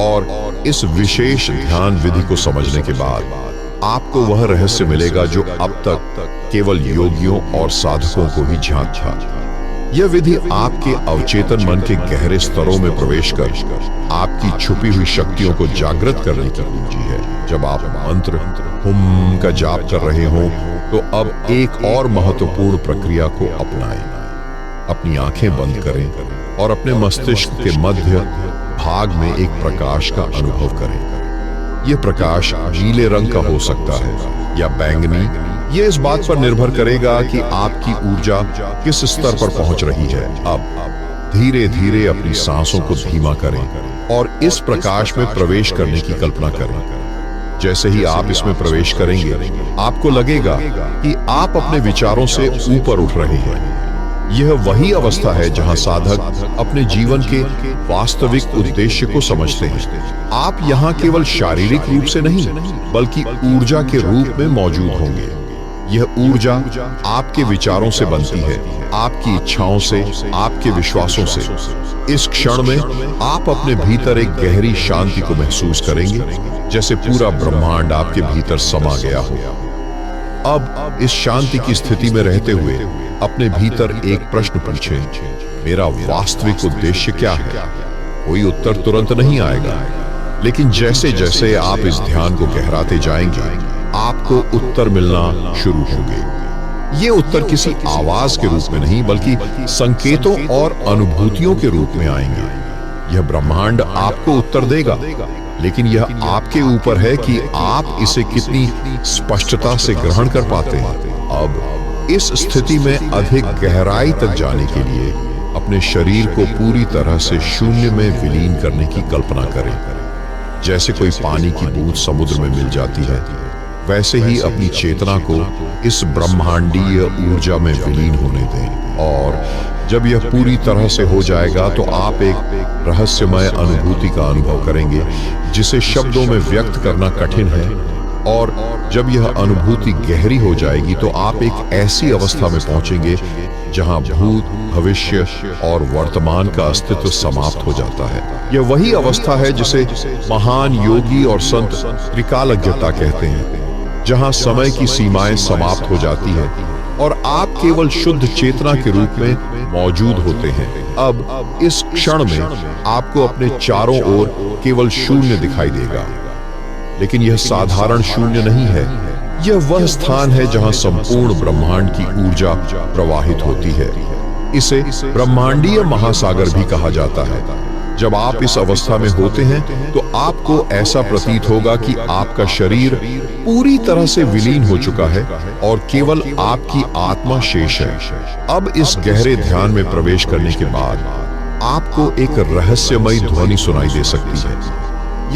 और इस विशेष ध्यान विधि को समझने के बाद आपको वह रहस्य मिलेगा जो अब तक केवल योगियों और साधकों को ही ज्ञात था। यह विधि आपके अवचेतन मन के गहरे स्तरों में प्रवेश कर आपकी छुपी हुई शक्तियों को जागृत करने की कुंजी है। जब आप मंत्र हुम का जाप कर रहे हों तो अब एक और महत्वपूर्ण प्रक्रिया को अपनाएं। अपनी आंखें बंद करें और अपने मस्तिष्क के मध्य भाग में एक प्रकाश का अनुभव करें। यह प्रकाश नीले रंग का हो सकता है या बैंगनी। यह इस बात पर निर्भर करेगा कि आपकी ऊर्जा किस स्तर पर पहुंच रही है। अब धीरे धीरे अपनी सांसों को धीमा करें और इस प्रकाश में प्रवेश करने की कल्पना करें। जैसे ही आप इसमें प्रवेश करेंगे, आपको लगेगा कि आप अपने विचारों से ऊपर उठ रहे हैं। यह वही अवस्था है जहां साधक अपने जीवन के वास्तविक उद्देश्य को समझते हैं। आप यहाँ केवल शारीरिक रूप से नहीं, बल्कि ऊर्जा के रूप में मौजूद होंगे। यह ऊर्जा आपके विचारों से बनती है, आपकी इच्छाओं से, आपके विश्वासों से। इस क्षण में आप अपने भीतर एक गहरी शांति को महसूस करेंगे, जैसे पूरा ब्रह्मांड आपके भीतर समा गया हो। अब इस शांति की स्थिति में रहते हुए अपने भीतर एक प्रश्न पूछें, मेरा वास्तविक उद्देश्य क्या है? कोई उत्तर तुरंत नहीं आएगा, लेकिन जैसे जैसे आप इस ध्यान को गहराते जाएंगे, आपको उत्तर मिलना शुरू होंगे। ये उत्तर किसी आवाज के रूप में नहीं, बल्कि संकेतों और अनुभूतियों के रूप में आएंगे। यह ब्रह्मांड आपको उत्तर देगा, लेकिन यह आपके ऊपर है कि आप इसे कितनी स्पष्टता से ग्रहण कर पाते हैं। अब इस स्थिति में अधिक गहराई तक जाने के लिए अपने शरीर को पूरी तरह से शून्य में विलीन करने की कल्पना करें। जैसे कोई पानी की बूंद समुद्र में मिल जाती है, वैसे ही अपनी चेतना को इस ब्रह्मांडीय ऊर्जा में विलीन होने दें। और जब यह पूरी तरह से हो जाएगा तो आप एक रहस्यमय अनुभूति का अनुभव करेंगे, जिसे शब्दों में व्यक्त करना कठिन है। और जब यह अनुभूति गहरी हो जाएगी तो आप एक ऐसी अवस्था में पहुंचेंगे जहां भूत, भविष्य और वर्तमान का अस्तित्व समाप्त हो जाता है। यह वही अवस्था है जिसे महान योगी और संत त्रिकालज्ञता कहते हैं, जहां समय की सीमाएं समाप्त हो जाती है और आप केवल शुद्ध चेतना के रूप में मौजूद होते हैं। अब इस क्षण में आपको अपने चारों ओर केवल शून्य दिखाई देगा, लेकिन यह साधारण शून्य नहीं है। यह वह स्थान है जहां संपूर्ण ब्रह्मांड की ऊर्जा प्रवाहित होती है। इसे ब्रह्मांडीय महासागर भी कहा जाता है। जब आप इस अवस्था में होते हैं तो आपको ऐसा प्रतीत होगा कि आपका शरीर पूरी तरह से विलीन हो चुका है और केवल आपकी आत्मा शेष है। अब इस गहरे ध्यान में प्रवेश करने के बाद आपको एक रहस्यमयी ध्वनि सुनाई दे सकती है।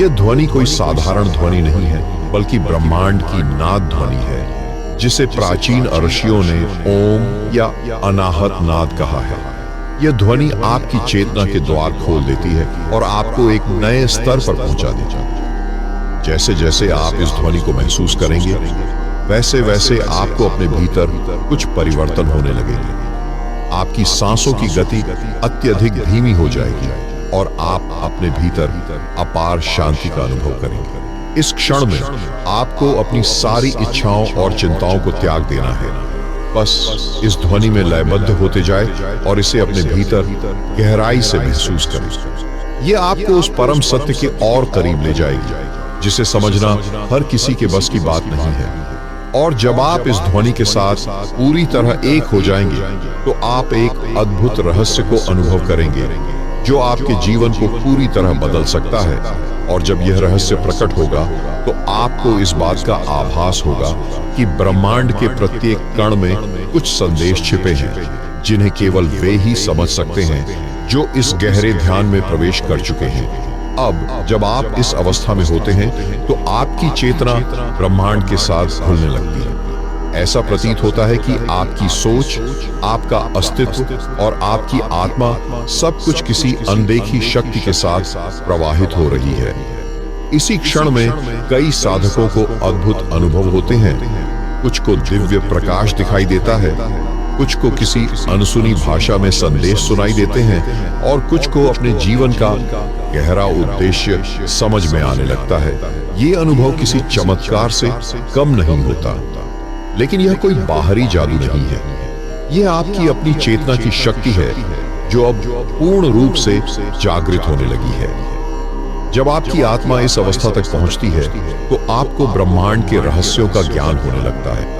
यह ध्वनि कोई साधारण ध्वनि नहीं है, बल्कि ब्रह्मांड की नाद ध्वनि है, जिसे प्राचीन ऋषियों ने ओम या अनाहत नाद कहा है। यह ध्वनि आपकी चेतना के द्वार खोल देती है और आपको एक नए स्तर पर पहुंचा देती है। जैसे जैसे आप इस ध्वनि को महसूस करेंगे, वैसे वैसे आपको अपने भीतर कुछ परिवर्तन होने लगेंगे। आपकी सांसों की गति अत्यधिक धीमी हो जाएगी और आप अपने भीतर अपार शांति का अनुभव करेंगे। इस क्षण में आपको अपनी सारी इच्छाओं और चिंताओं को त्याग देना है। बस इस ध्वनि में लयबद्ध होते जाए और इसे अपने भीतर गहराई से महसूस करें। यह आपको उस परम सत्य के और करीब ले जाएगी, जिसे समझना हर किसी के बस की बात नहीं है। और जब आप इस ध्वनि के साथ पूरी तरह एक हो जाएंगे, तो आप एक अद्भुत रहस्य को अनुभव करेंगे, जो आपके जीवन को पूरी तरह बदल सकता है। और जब यह रहस्य प्रकट होगा, तो आपको इस बात का आभास होगा कि ब्रह्मांड के प्रत्येक कण में कुछ संदेश छिपे हैं, जिन्हें केवल वे ही समझ सकते हैं जो इस गहरे ध्यान में प्रवेश कर चुके हैं। अब जब आप इस अवस्था में होते हैं, तो आपकी चेतना ब्रह्मांड के साथ घुलने लगती है। ऐसा प्रतीत होता है कि आपकी सोच, आपका अस्तित्व और आपकी आत्मा सब कुछ किसी अनदेखी शक्ति के साथ प्रवाहित हो रही है। इसी क्षण में कई साधकों को अद्भुत अनुभव होते हैं। कुछ को दिव्य प्रकाश दिखाई देता है, कुछ को किसी अनसुनी भाषा में संदेश सुनाई देते हैं और कुछ को अपने जीवन का गहरा उद्देश्य समझ में आने लगता है। ये अनुभव किसी चमत्कार से कम नहीं होता, लेकिन यह कोई बाहरी जादू नहीं है। यह आपकी अपनी चेतना की शक्ति है, जो अब पूर्ण रूप से जागृत होने लगी है। जब आपकी आत्मा इस अवस्था तक पहुंचती है, तो आपको ब्रह्मांड के रहस्यों का ज्ञान होने लगता है।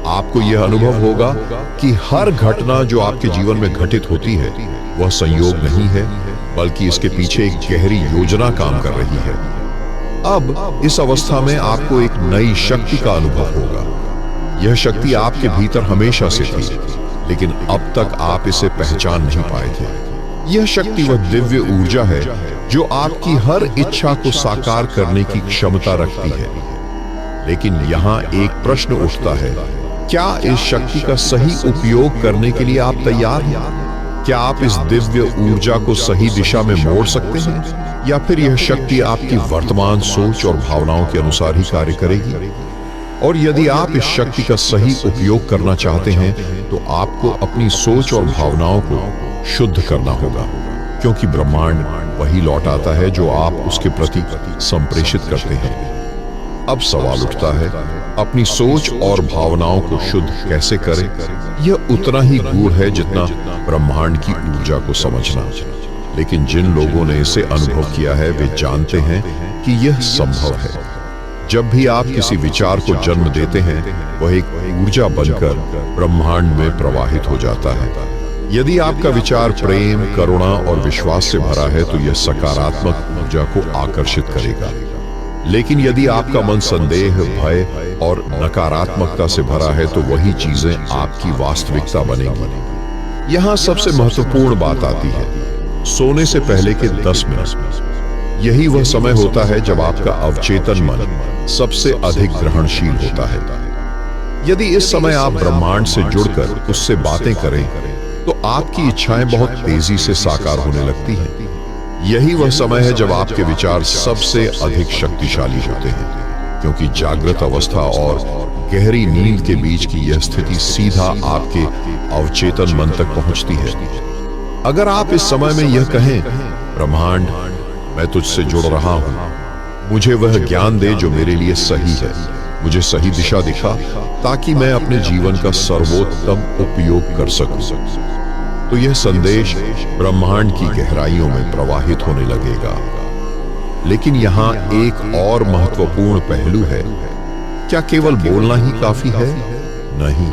आपको यह अनुभव होगा कि हर घटना जो आपके जीवन में घटित होती है, वह संयोग नहीं है, बल्कि इसके पीछे एक गहरी योजना काम कर रही है। अब इस अवस्था में आपको एक नई शक्ति का अनुभव होगा। यह शक्ति आपके भीतर हमेशा से थी, लेकिन अब तक आप इसे पहचान नहीं पाए थे। यह शक्ति वह दिव्य ऊर्जा है जो आपकी हर इच्छा को साकार करने की क्षमता रखती है। लेकिन यहाँ एक प्रश्न उठता है, क्या इस शक्ति का सही उपयोग करने के लिए आप तैयार हैं? क्या आप इस दिव्य ऊर्जा को सही दिशा में मोड़ सकते हैं, या फिर यह शक्ति आपकी वर्तमान सोच और भावनाओं के अनुसार ही कार्य करेगी? और यदि आप इस शक्ति का सही उपयोग करना चाहते हैं तो आपको अपनी सोच और भावनाओं को शुद्ध करना होगा, क्योंकि ब्रह्मांड वही लौट आता है जो आप उसके प्रति संप्रेषित करते हैं। अब सवाल उठता है, अपनी सोच और भावनाओं को शुद्ध कैसे करें? यह उतना ही गूढ़ है जितना ब्रह्मांड की ऊर्जा को समझना। लेकिन जिन लोगों ने इसे अनुभव किया है वे जानते हैं कि यह संभव है। जब भी आप किसी विचार को जन्म देते हैं, वह एक ऊर्जा बनकर ब्रह्मांड में प्रवाहित हो जाता है। यदि आपका विचार प्रेम, करुणा और विश्वास से भरा है तो यह सकारात्मक ऊर्जा को आकर्षित करेगा। लेकिन यदि आपका मन संदेह, भय और नकारात्मकता से भरा है तो वही चीजें आपकी वास्तविकता बनेगी। यहाँ सबसे महत्वपूर्ण बात आती है, सोने से पहले के 10 मिनट। यही वह समय होता है जब आपका अवचेतन मन सबसे अधिक ग्रहणशील होता है। यदि इस समय आप ब्रह्मांड से जुड़कर उससे बातें करें तो आपकी इच्छाएं बहुत तेजी से साकार होने लगती हैं। यही वह समय है जब आपके विचार सबसे अधिक शक्तिशाली होते हैं, क्योंकि जागृत अवस्था और गहरी नींद के बीच की यह स्थिति सीधा आपके अवचेतन मन तक पहुंचती है। अगर आप इस समय में यह कहें, ब्रह्मांड मैं तुझसे जुड़ रहा हूं, मुझे वह ज्ञान दे जो मेरे लिए सही है, मुझे सही दिशा दिखा ताकि मैं अपने जीवन का सर्वोत्तम उपयोग कर सकूं, तो यह संदेश ब्रह्मांड की गहराइयों में प्रवाहित होने लगेगा। लेकिन यहाँ एक और महत्वपूर्ण पहलू है। क्या केवल बोलना ही काफी है? नहीं,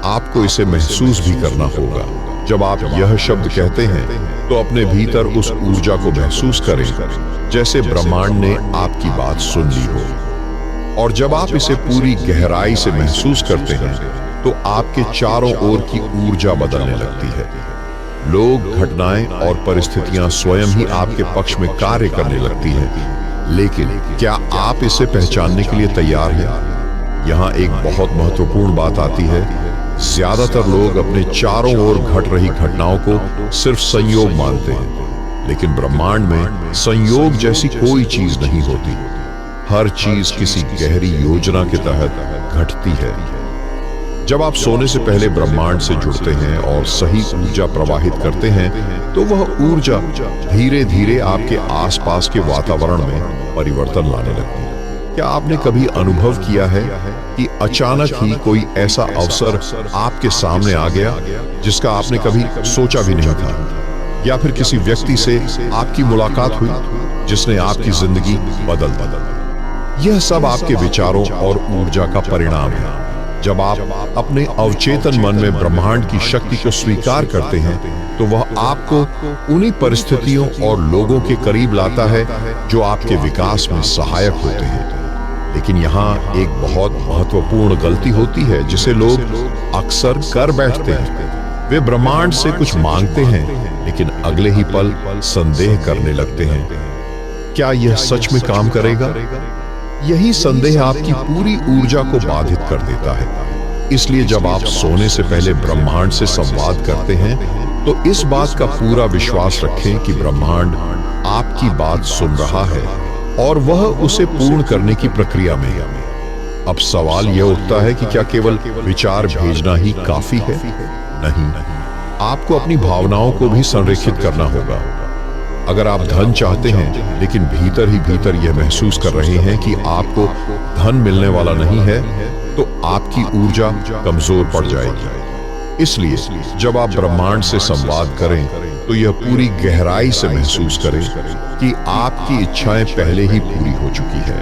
आपको इसे महसूस भी करना होगा। जब आप यह शब्द कहते हैं तो अपने भीतर उस ऊर्जा को महसूस करें जैसे ब्रह्मांड ने आपकी बात सुन ली हो। और जब आप इसे पूरी गहराई से महसूस करते हैं तो आपके चारों ओर की ऊर्जा बदलने लगती है। लोग, घटनाएं और परिस्थितियां स्वयं ही आपके पक्ष में कार्य करने लगती हैं। लेकिन क्या आप इसे पहचानने के लिए तैयार हैं? यहाँ एक बहुत महत्वपूर्ण बात आती है। ज्यादातर लोग अपने चारों ओर घट रही घटनाओं को सिर्फ संयोग मानते हैं, लेकिन ब्रह्मांड में संयोग जैसी कोई चीज नहीं होती। हर चीज किसी गहरी योजना के तहत घटती है। जब आप सोने से पहले ब्रह्मांड से जुड़ते हैं और सही ऊर्जा प्रवाहित करते हैं तो वह ऊर्जा धीरे धीरे आपके आसपास के वातावरण में परिवर्तन लाने लगती है। क्या आपने कभी अनुभव किया है कि अचानक ही कोई ऐसा अवसर आपके सामने आ गया जिसका आपने कभी सोचा भी नहीं था, या फिर किसी व्यक्ति से आपकी मुलाकात हुई जिसने आपकी जिंदगी बदल दी? यह सब आपके विचारों और ऊर्जा का परिणाम है। जब आप अपने अवचेतन मन में ब्रह्मांड की शक्ति को स्वीकार करते हैं तो वह आपको उन्हीं परिस्थितियों और लोगों के करीब लाता है जो आपके विकास में सहायक होते हैं। लेकिन यहाँ एक बहुत महत्वपूर्ण गलती होती है जिसे लोग अक्सर कर बैठते हैं। वे ब्रह्मांड से कुछ मांगते हैं लेकिन अगले ही पल संदेह करने लगते हैं, क्या यह सच में काम करेगा? यही संदेह आपकी पूरी ऊर्जा को बाधित कर देता है। इसलिए जब आप सोने से पहले ब्रह्मांड से संवाद करते हैं तो इस बात का पूरा विश्वास रखें कि ब्रह्मांड आपकी बात सुन रहा है और वह उसे पूर्ण करने की प्रक्रिया में है। अब सवाल यह उठता है कि क्या केवल विचार भेजना ही काफी है? नहीं, आपको अपनी भावनाओं को भी संरेखित करना होगा। अगर आप धन चाहते हैं लेकिन भीतर ही भीतर यह महसूस कर रहे हैं कि आपको धन मिलने वाला नहीं है तो आपकी ऊर्जा कमजोर पड़ जाएगी। इसलिए जब आप ब्रह्मांड से संवाद करें तो यह पूरी गहराई से महसूस करें कि आपकी इच्छाएं पहले ही पूरी हो चुकी है।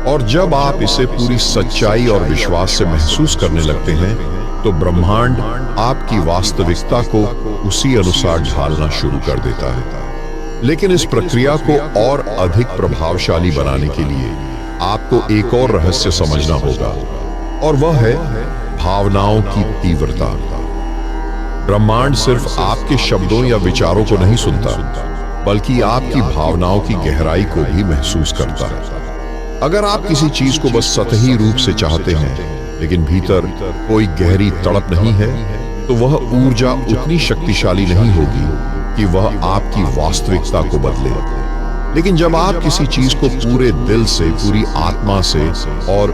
और जब आप इसे पूरी सच्चाई और विश्वास से महसूस करने लगते हैं तो ब्रह्मांड आपकी वास्तविकता को उसी अनुसार ढालना शुरू कर देता है। लेकिन इस प्रक्रिया को और अधिक प्रभावशाली बनाने के लिए आपको एक और रहस्य समझना होगा, और वह है भावनाओं की तीव्रता। ब्रह्मांड सिर्फ आपके शब्दों या विचारों को नहीं सुनता, बल्कि आपकी भावनाओं की गहराई को भी महसूस करता है। अगर आप किसी चीज को बस सतही रूप से चाहते हैं लेकिन भीतर कोई गहरी तड़प नहीं है, तो वह ऊर्जा उतनी शक्तिशाली नहीं होगी कि वह आपकी वास्तविकता को बदले। लेकिन जब आप किसी चीज को पूरे दिल से, पूरी आत्मा से और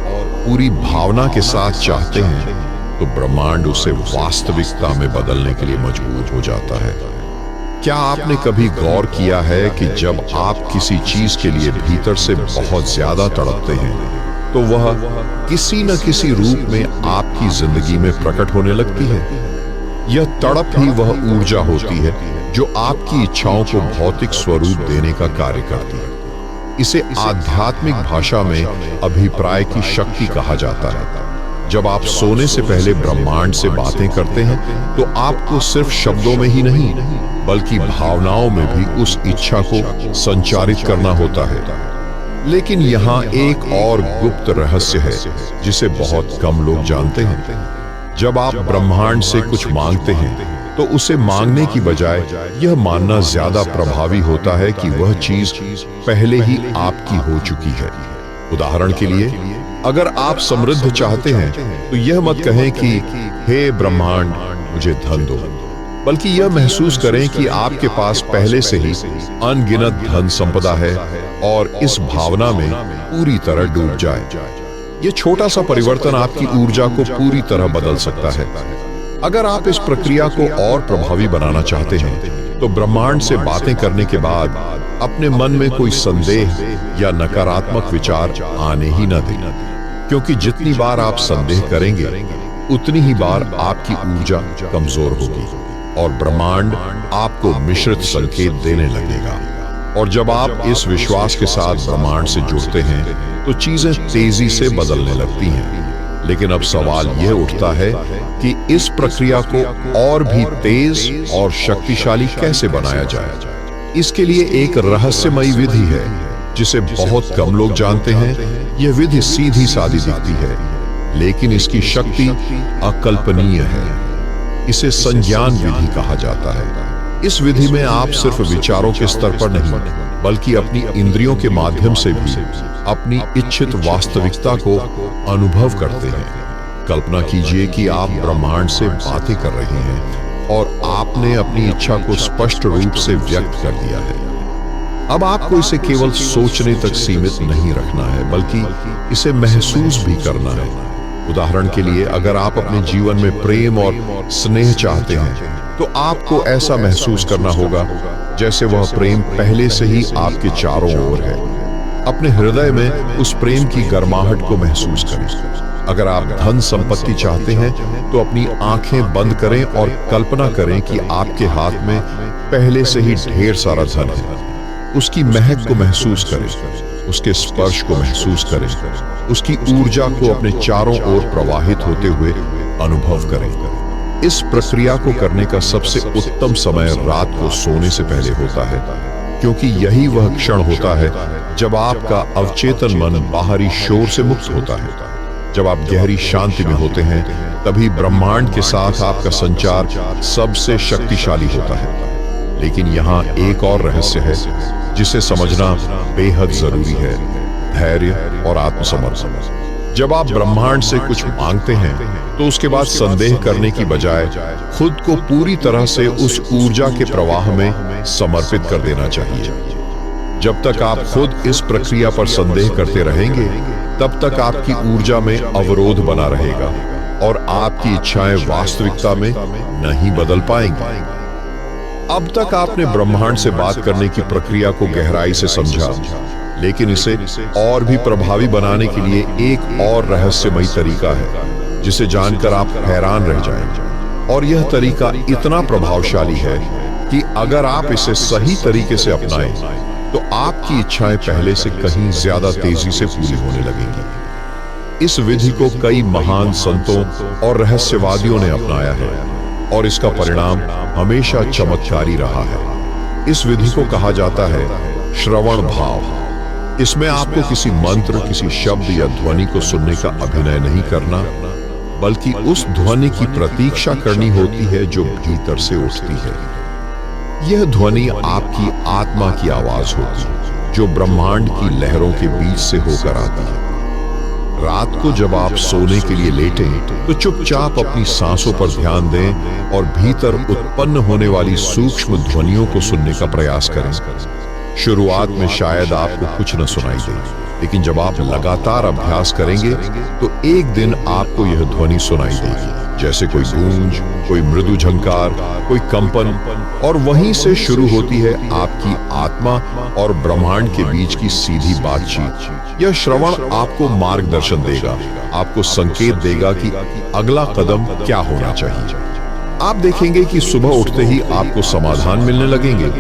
पूरी भावना के साथ चाहते हैं, तो ब्रह्मांड उसे वास्तविकता में बदलने के लिए मजबूर हो जाता है। क्या आपने कभी गौर किया है कि जब आप किसी चीज के लिए भीतर से बहुत ज्यादा तड़पते हैं, तो वह किसी न किसी रूप में आपकी जिंदगी में प्रकट होने लगती है? यह तड़प ही वह ऊर्जा होती है जो आपकी इच्छाओं को भौतिक स्वरूप देने का कार्य करती है। इसे आध्यात्मिक भाषा में अभिप्राय की शक्ति कहा जाता है। जब आप सोने से पहले ब्रह्मांड से बातें करते हैं, तो आपको सिर्फ शब्दों में ही नहीं, बल्कि भावनाओं में भी उस इच्छा को संचारित करना होता है। लेकिन यहाँ एक और गुप्त रहस्य है जिसे बहुत कम लोग जानते हैं। जब आप ब्रह्मांड से कुछ मांगते हैं, तो उसे मांगने की बजाय यह मानना ज्यादा प्रभावी होता है कि वह चीज पहले ही आपकी हो चुकी है। उदाहरण के लिए, अगर आप समृद्ध चाहते हैं, तो यह मत कहें कि हे ब्रह्मांड मुझे धन दो, बल्कि यह महसूस करें कि आपके पास पहले से ही अनगिनत धन संपदा है और इस भावना में पूरी तरह डूब जाए। यह छोटा सा परिवर्तन आपकी ऊर्जा को पूरी तरह बदल सकता है। अगर आप इस प्रक्रिया को और प्रभावी बनाना चाहते हैं, तो ब्रह्मांड से बातें करने के बाद अपने मन में कोई संदेह या नकारात्मक विचार आने ही न दें, क्योंकि जितनी बार आप संदेह करेंगे, उतनी ही बार आपकी ऊर्जा कमजोर होगी और ब्रह्मांड आपको मिश्रित संकेत देने लगेगा। और जब आप इस विश्वास के साथ ब्रह्मांड से जुड़ते हैं, तो चीजें तेजी से बदलने लगती हैं। लेकिन अब सवाल यह उठता है कि इस प्रक्रिया को और भी तेज और शक्तिशाली कैसे बनाया जाए। इसके लिए एक रहस्यमयी विधि है जिसे बहुत कम लोग जानते हैं। यह विधि सीधी सादी दिखती है, लेकिन इसकी शक्ति अकल्पनीय है। इसे संज्ञान विधि कहा जाता है। इस विधि में आप सिर्फ विचारों के स्तर पर नहीं, बल्कि अपनी इंद्रियों के माध्यम से भी अपनी इच्छित वास्तविकता को अनुभव करते हैं। कल्पना कीजिए कि आप ब्रह्मांड से बातें कर रहे हैं और आपने अपनी इच्छा को स्पष्ट रूप से व्यक्त कर दिया है। अब आपको इसे केवल सोचने तक सीमित नहीं रखना है, बल्कि इसे महसूस भी करना है। उदाहरण के लिए, अगर आप अपने जीवन में प्रेम और स्नेह चाहते हैं, तो आपको ऐसा महसूस करना होगा जैसे वह प्रेम पहले से ही आपके चारों ओर है। अपने हृदय में उस प्रेम की गर्माहट को महसूस करें। अगर आप धन संपत्ति चाहते हैं, तो अपनी आंखें बंद करें और कल्पना करें कि आपके हाथ में पहले से ही ढेर सारा धन है। उसकी महक को महसूस करें, उसके स्पर्श को महसूस करें, उसकी ऊर्जा को अपने चारों ओर प्रवाहित होते हुए अनुभव करें। इस प्रक्रिया को करने का सबसे उत्तम समय रात को सोने से पहले होता है, क्योंकि यही वह क्षण होता है जब आपका अवचेतन मन बाहरी शोर से मुक्त होता है। जब आप गहरी शांति में होते हैं, तभी ब्रह्मांड के साथ आपका संचार सबसे शक्तिशाली होता है। लेकिन यहाँ एक और रहस्य है जिसे समझना बेहद जरूरी है: धैर्य और आत्मसमर्पण। जब आप ब्रह्मांड से कुछ मांगते हैं, तो उसके बाद संदेह करने की बजाय खुद को पूरी तरह से उस ऊर्जा के प्रवाह में समर्पित कर देना चाहिए। जब तक आप खुद इस प्रक्रिया पर संदेह करते रहेंगे, तब तक आपकी ऊर्जा में अवरोध बना रहेगा और आपकी इच्छाएं वास्तविकता में नहीं बदल पाएंगी। अब तक आपने ब्रह्मांड से बात करने की प्रक्रिया को गहराई से समझा, लेकिन इसे और भी प्रभावी बनाने के लिए एक और रहस्यमयी तरीका है जिसे जानकर आप हैरान रह जाएंगे। और यह तरीका इतना प्रभावशाली है कि अगर आप इसे सही तरीके से अपनाएं, तो आपकी इच्छाएं पहले से कहीं ज्यादा तेजी से पूरी होने लगेंगी। इस विधि को कई महान संतों और रहस्यवादियों ने अपनाया है और इसका परिणाम हमेशा चमत्कारी रहा है। इस विधि को कहा जाता है श्रवण भाव। इसमें आपको किसी मंत्र, किसी शब्द या ध्वनि को सुनने का अभिनय नहीं करना, बल्कि उस ध्वनि की प्रतीक्षा करनी होती है जो भीतर से उठती है। यह ध्वनि आपकी आत्मा की आवाज होती है, जो ब्रह्मांड की लहरों के बीच से होकर आती है। रात को जब आप सोने के लिए लेटें तो चुपचाप अपनी सांसों पर ध्यान दें और भीतर उत्पन्न होने वाली सूक्ष्म ध्वनियों को सुनने का प्रयास करें। शुरुआत में शायद आपको कुछ न सुनाई दे, लेकिन जब आप लगातार अभ्यास करेंगे तो एक दिन आपको यह ध्वनि सुनाई देगी, जैसे कोई गूंज, कोई मृदु झंकार, कोई कंपन, और वहीं से शुरू होती है आपकी आत्मा और ब्रह्मांड के बीच की सीधी बातचीत। यह श्रवण आपको मार्गदर्शन देगा, आपको संकेत देगा कि अगला कदम क्या होना चाहिए। आप देखेंगे कि सुबह उठते ही आपको समाधान मिलने लगेंगे।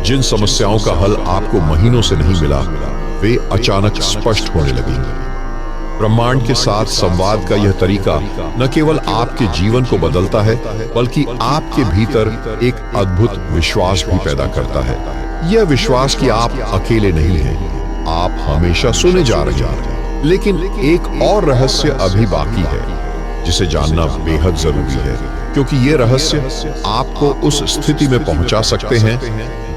जिन समस्याओं का हल आपको महीनों से नहीं मिला, वे अचानक स्पष्ट होने लगेंगे। ब्रह्मांड के साथ संवाद का यह तरीका न केवल आपके जीवन को बदलता है, बल्कि आपके भीतर एक अद्भुत विश्वास भी पैदा करता है। यह विश्वास कि आप अकेले नहीं हैं, आप हमेशा सुने जा रहे हैं। लेकिन एक और रहस्य अभी बाकी है, जिसे जानना बेहद जरूरी है, क्योंकि ये रहस्य आपको उस स्थिति में पहुंचा सकते हैं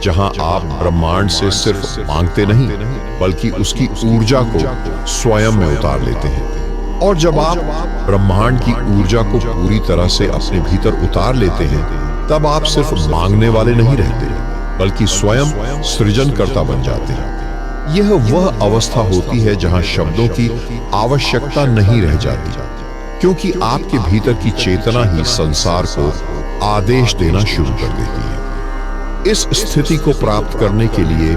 जहां आप ब्रह्मांड से सिर्फ मांगते नहीं, बल्कि उसकी ऊर्जा को स्वयं में उतार लेते हैं। और जब आप ब्रह्मांड की ऊर्जा को पूरी तरह से अपने भीतर उतार लेते हैं, तब आप सिर्फ मांगने वाले नहीं रहते, बल्कि स्वयं सृजनकर्ता बन जाते हैं। यह वह अवस्था होती है जहां शब्दों की आवश्यकता नहीं रह जाती, क्योंकि आपके भीतर की चेतना ही संसार को आदेश देना शुरू कर देती है। इस स्थिति को प्राप्त करने के लिए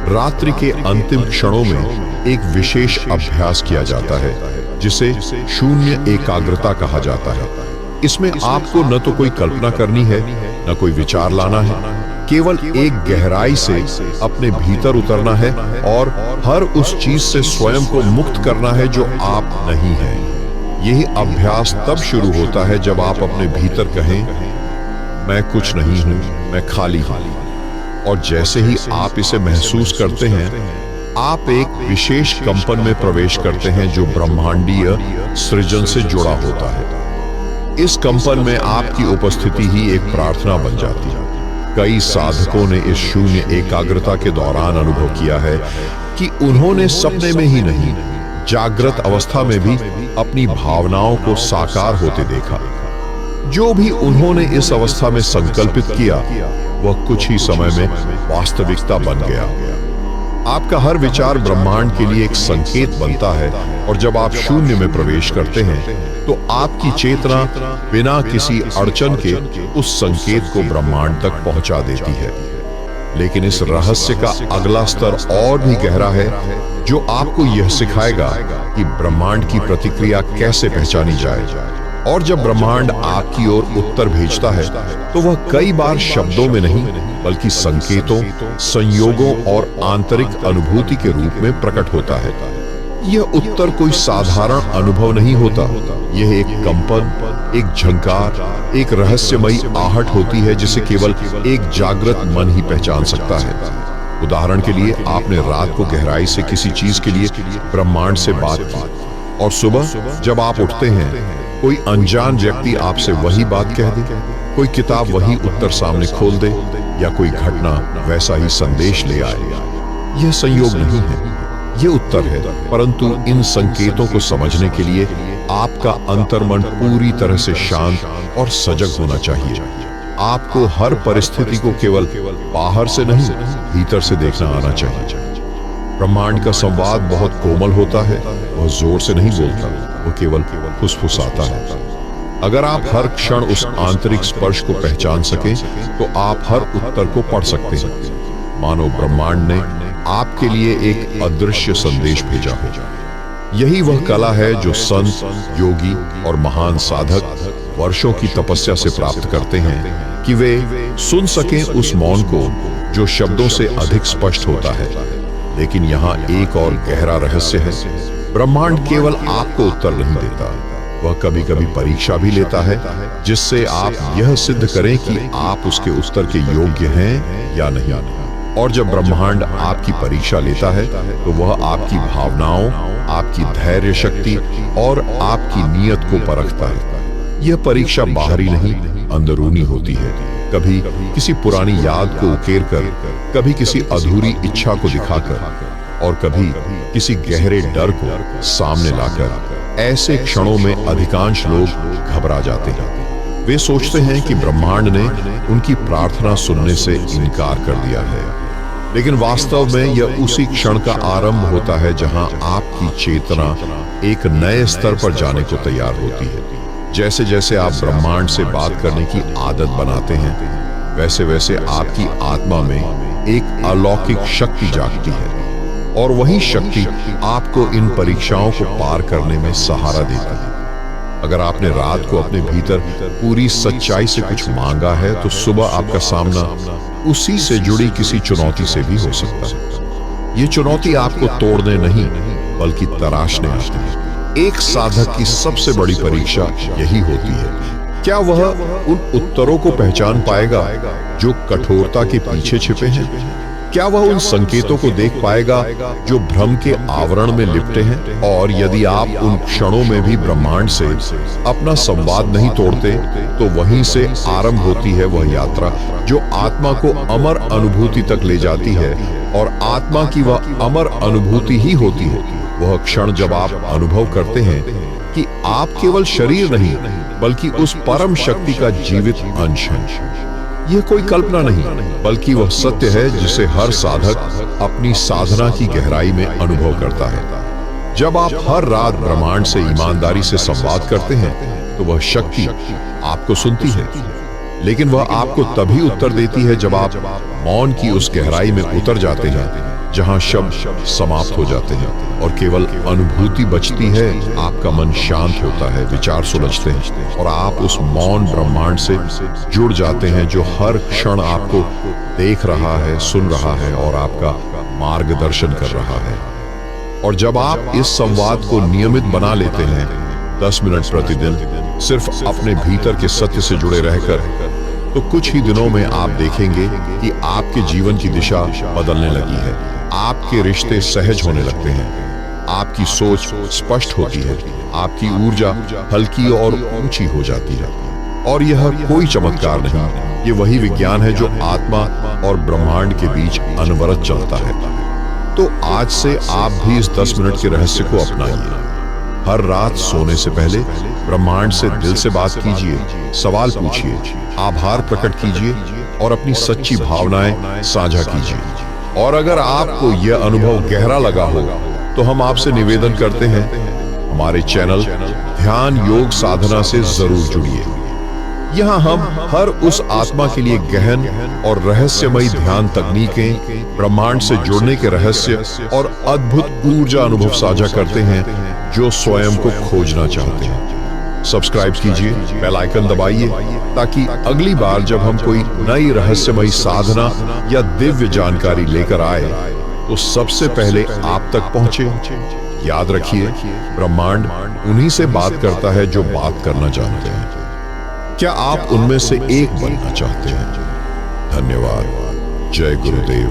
रात्रि के अंतिम क्षणों में एक विशेष अभ्यास किया जाता है, जिसे शून्य एकाग्रता कहा जाता है। इसमें आपको न तो कोई कल्पना करनी है, न कोई विचार लाना है, केवल एक गहराई से अपने भीतर उतरना है और हर उस चीज से स्वयं को मुक्त करना है जो आप नहीं हैं। यही अभ्यास तब शुरू होता है जब आप अपने भीतर कहें, मैं कुछ नहीं हूं, मैं खाली हूं। और जैसे ही आप इसे महसूस करते हैं, आप एक विशेष कंपन में प्रवेश करते हैं जो ब्रह्मांडीय सृजन से जुड़ा होता है। इस कंपन में आपकी उपस्थिति ही एक प्रार्थना बन जाती है। कई साधकों ने इस शून्य एकाग्रता के दौरान अनुभव किया है कि उन्होंने सपने में ही नहीं, जागृत अवस्था में भी अपनी भावनाओं को साकार होते देखा। जो भी उन्होंने इस अवस्था में संकल्पित किया, वह कुछ ही समय में वास्तविकता बन गया। आपका हर विचार ब्रह्मांड के लिए एक संकेत बनता है, और जब आप शून्य में प्रवेश करते हैं तो आपकी चेतना बिना किसी अड़चन के उस संकेत को ब्रह्मांड तक पहुंचा देती है। लेकिन इस रहस्य का अगला स्तर और भी गहरा है, जो आपको यह सिखाएगा कि ब्रह्मांड की प्रतिक्रिया कैसे पहचानी जाए। और जब ब्रह्मांड आपकी ओर उत्तर भेजता है, तो वह कई बार शब्दों में नहीं, बल्कि संकेतों, संयोगों और आंतरिक अनुभूति के रूप में प्रकट होता है। यह उत्तर कोई साधारण अनुभव नहीं होता, यह एक कंपन, एक झंकार, एक रहस्यमयी आहट होती है जिसे केवल एक जागृत मन ही पहचान सकता है। उदाहरण के लिए, आपने रात को गहराई से किसी चीज के लिए ब्रह्मांड से बात की, और सुबह जब आप उठते हैं, कोई अनजान व्यक्ति आपसे वही बात कह दे, कोई किताब वही उत्तर सामने खोल दे, या कोई घटना वैसा ही संदेश ले आए। यह संयोग नहीं है, यह उत्तर है। परंतु इन संकेतों को समझने के लिए आपका अंतर्मन पूरी तरह से शांत और सजग होना चाहिए। आपको हर परिस्थिति को केवल बाहर से नहीं, भीतर से देखना आना चाहिए। ब्रह्मांड का संवाद बहुत कोमल होता है, वह जोर से नहीं बोलता, वो केवल फुसफुसाता है। अगर आप हर क्षण उस आंतरिक स्पर्श को पहचान सकें, तो आप हर उत्तर को पढ़ सकते हैं, मानो ब्रह्मांड ने आपके लिए एक अदृश्य संदेश भेजा हो। यही वह कला है जो संत, योगी और महान साधक वर्षों की तपस्या से प्राप्त करते हैं, कि वे सुन सकें उस मौन को जो शब्दों से अधिक स्पष्ट होता है। लेकिन यहाँ एक और गहरा रहस्य है। ब्रह्मांड केवल आपको उत्तर नहीं देता, वह कभी कभी परीक्षा भी लेता है, जिससे आप यह सिद्ध करें कि आप उसके उत्तर के योग्य हैं या नहीं। और जब ब्रह्मांड आपकी परीक्षा लेता है, तो वह आपकी भावनाओं, आपकी धैर्य शक्ति और आपकी नियत को परखता है। यह परीक्षा बाहरी नहीं, अंदरूनी होती है। कभी किसी पुरानी याद को उकेर कर, कभी किसी अधूरी इच्छा को दिखाकर, और कभी किसी गहरे डर को सामने लाकर ऐसे क्षणों में अधिकांश लोग घबरा जाते हैं। वे सोचते हैं कि ब्रह्मांड ने उनकी प्रार्थना सुनने से इनकार कर दिया है, लेकिन वास्तव में यह उसी क्षण का आरंभ होता है जहां आपकी चेतना एक नए स्तर पर जाने को तैयार होती है। जैसे जैसे आप ब्रह्मांड से बात करने की आदत बनाते हैं, वैसे वैसे आपकी आत्मा में एक अलौकिक शक्ति जागती है, और वही शक्ति आपको इन परीक्षाओं को पार करने में सहारा देती है। अगर आपने रात को अपने भीतर पूरी सच्चाई से कुछ मांगा है, तो सुबह आपका सामना उसी से जुड़ी किसी चुनौती से भी हो सकता है। ये चुनौती आपको तोड़ने नहीं, बल्कि तराशने आती है। एक साधक की सबसे बड़ी परीक्षा यही होती है, क्या वह उन उत्तरों को पहचान पाएगा जो कठोरता के पीछे छिपे हैं? क्या वह उन संकेतों को देख पाएगा जो भ्रम के आवरण में लिपटे हैं? और यदि आप उन क्षणों में भी ब्रह्मांड से अपना संवाद नहीं तोड़ते, तो वहीं से आरंभ होती है वह यात्रा जो आत्मा को अमर अनुभूति तक ले जाती है। और आत्मा की वह अमर अनुभूति ही होती है वह क्षण जब आप अनुभव करते हैं कि आप केवल शरीर नहीं, बल्कि उस परम शक्ति का जीवित अंश हैं। यह कोई कल्पना नहीं, बल्कि वह सत्य है जिसे हर साधक अपनी साधना की गहराई में अनुभव करता है। जब आप हर रात ब्रह्मांड से ईमानदारी से संवाद करते हैं, तो वह शक्ति आपको सुनती है, लेकिन वह आपको तभी उत्तर देती है जब आप मौन की उस गहराई में उतर जाते हैं जहां शब्द समाप्त हो जाते हैं और केवल अनुभूति बचती है। आपका मन शांत होता है, विचार सुलझते हैं और आप उस मौन ब्रह्मांड से जुड़ जाते हैं जो हर क्षण आपको देख रहा है, सुन रहा है और आपका मार्गदर्शन कर रहा है। और जब आप इस संवाद को नियमित बना लेते हैं, 10 मिनट प्रतिदिन सिर्फ अपने भीतर के सत्य से जुड़े रहकर, तो कुछ ही दिनों में आप देखेंगे कि आपके जीवन की दिशा बदलने लगी है। आपके रिश्ते सहज होने लगते हैं, आपकी सोच स्पष्ट होती है, आपकी ऊर्जा हल्की और ऊंची हो जाती है। और यह कोई चमत्कार नहीं, ये वही विज्ञान है जो आत्मा और ब्रह्मांड के बीच अनवरत चलता है। तो आज से आप भी इस 10 मिनट के रहस्य को अपनाइए। हर रात सोने से पहले ब्रह्मांड से दिल से बात कीजिए, सवाल पूछिए, आभार प्रकट कीजिए और अपनी सच्ची भावनाएं साझा कीजिए। और अगर आपको यह अनुभव गहरा लगा हो, तो हम आपसे निवेदन करते हैं, हमारे चैनल ध्यान योग साधना से जरूर जुड़िए। यहाँ हम हर उस आत्मा के लिए गहन और रहस्यमयी ध्यान तकनीकें, ब्रह्मांड से जुड़ने के रहस्य और अद्भुत ऊर्जा अनुभव साझा करते हैं जो स्वयं को खोजना चाहते हैं। सब्सक्राइब कीजिए, बेल आइकन दबाइए, ताकि अगली बार जब हम कोई नई रहस्यमयी साधना या दिव्य जानकारी लेकर आए, तो सबसे पहले आप तक पहुंचे। याद रखिए, ब्रह्मांड उन्हीं से बात करता है जो बात करना जानते हैं। क्या आप उनमें से एक बनना चाहते हैं? धन्यवाद। जय गुरुदेव।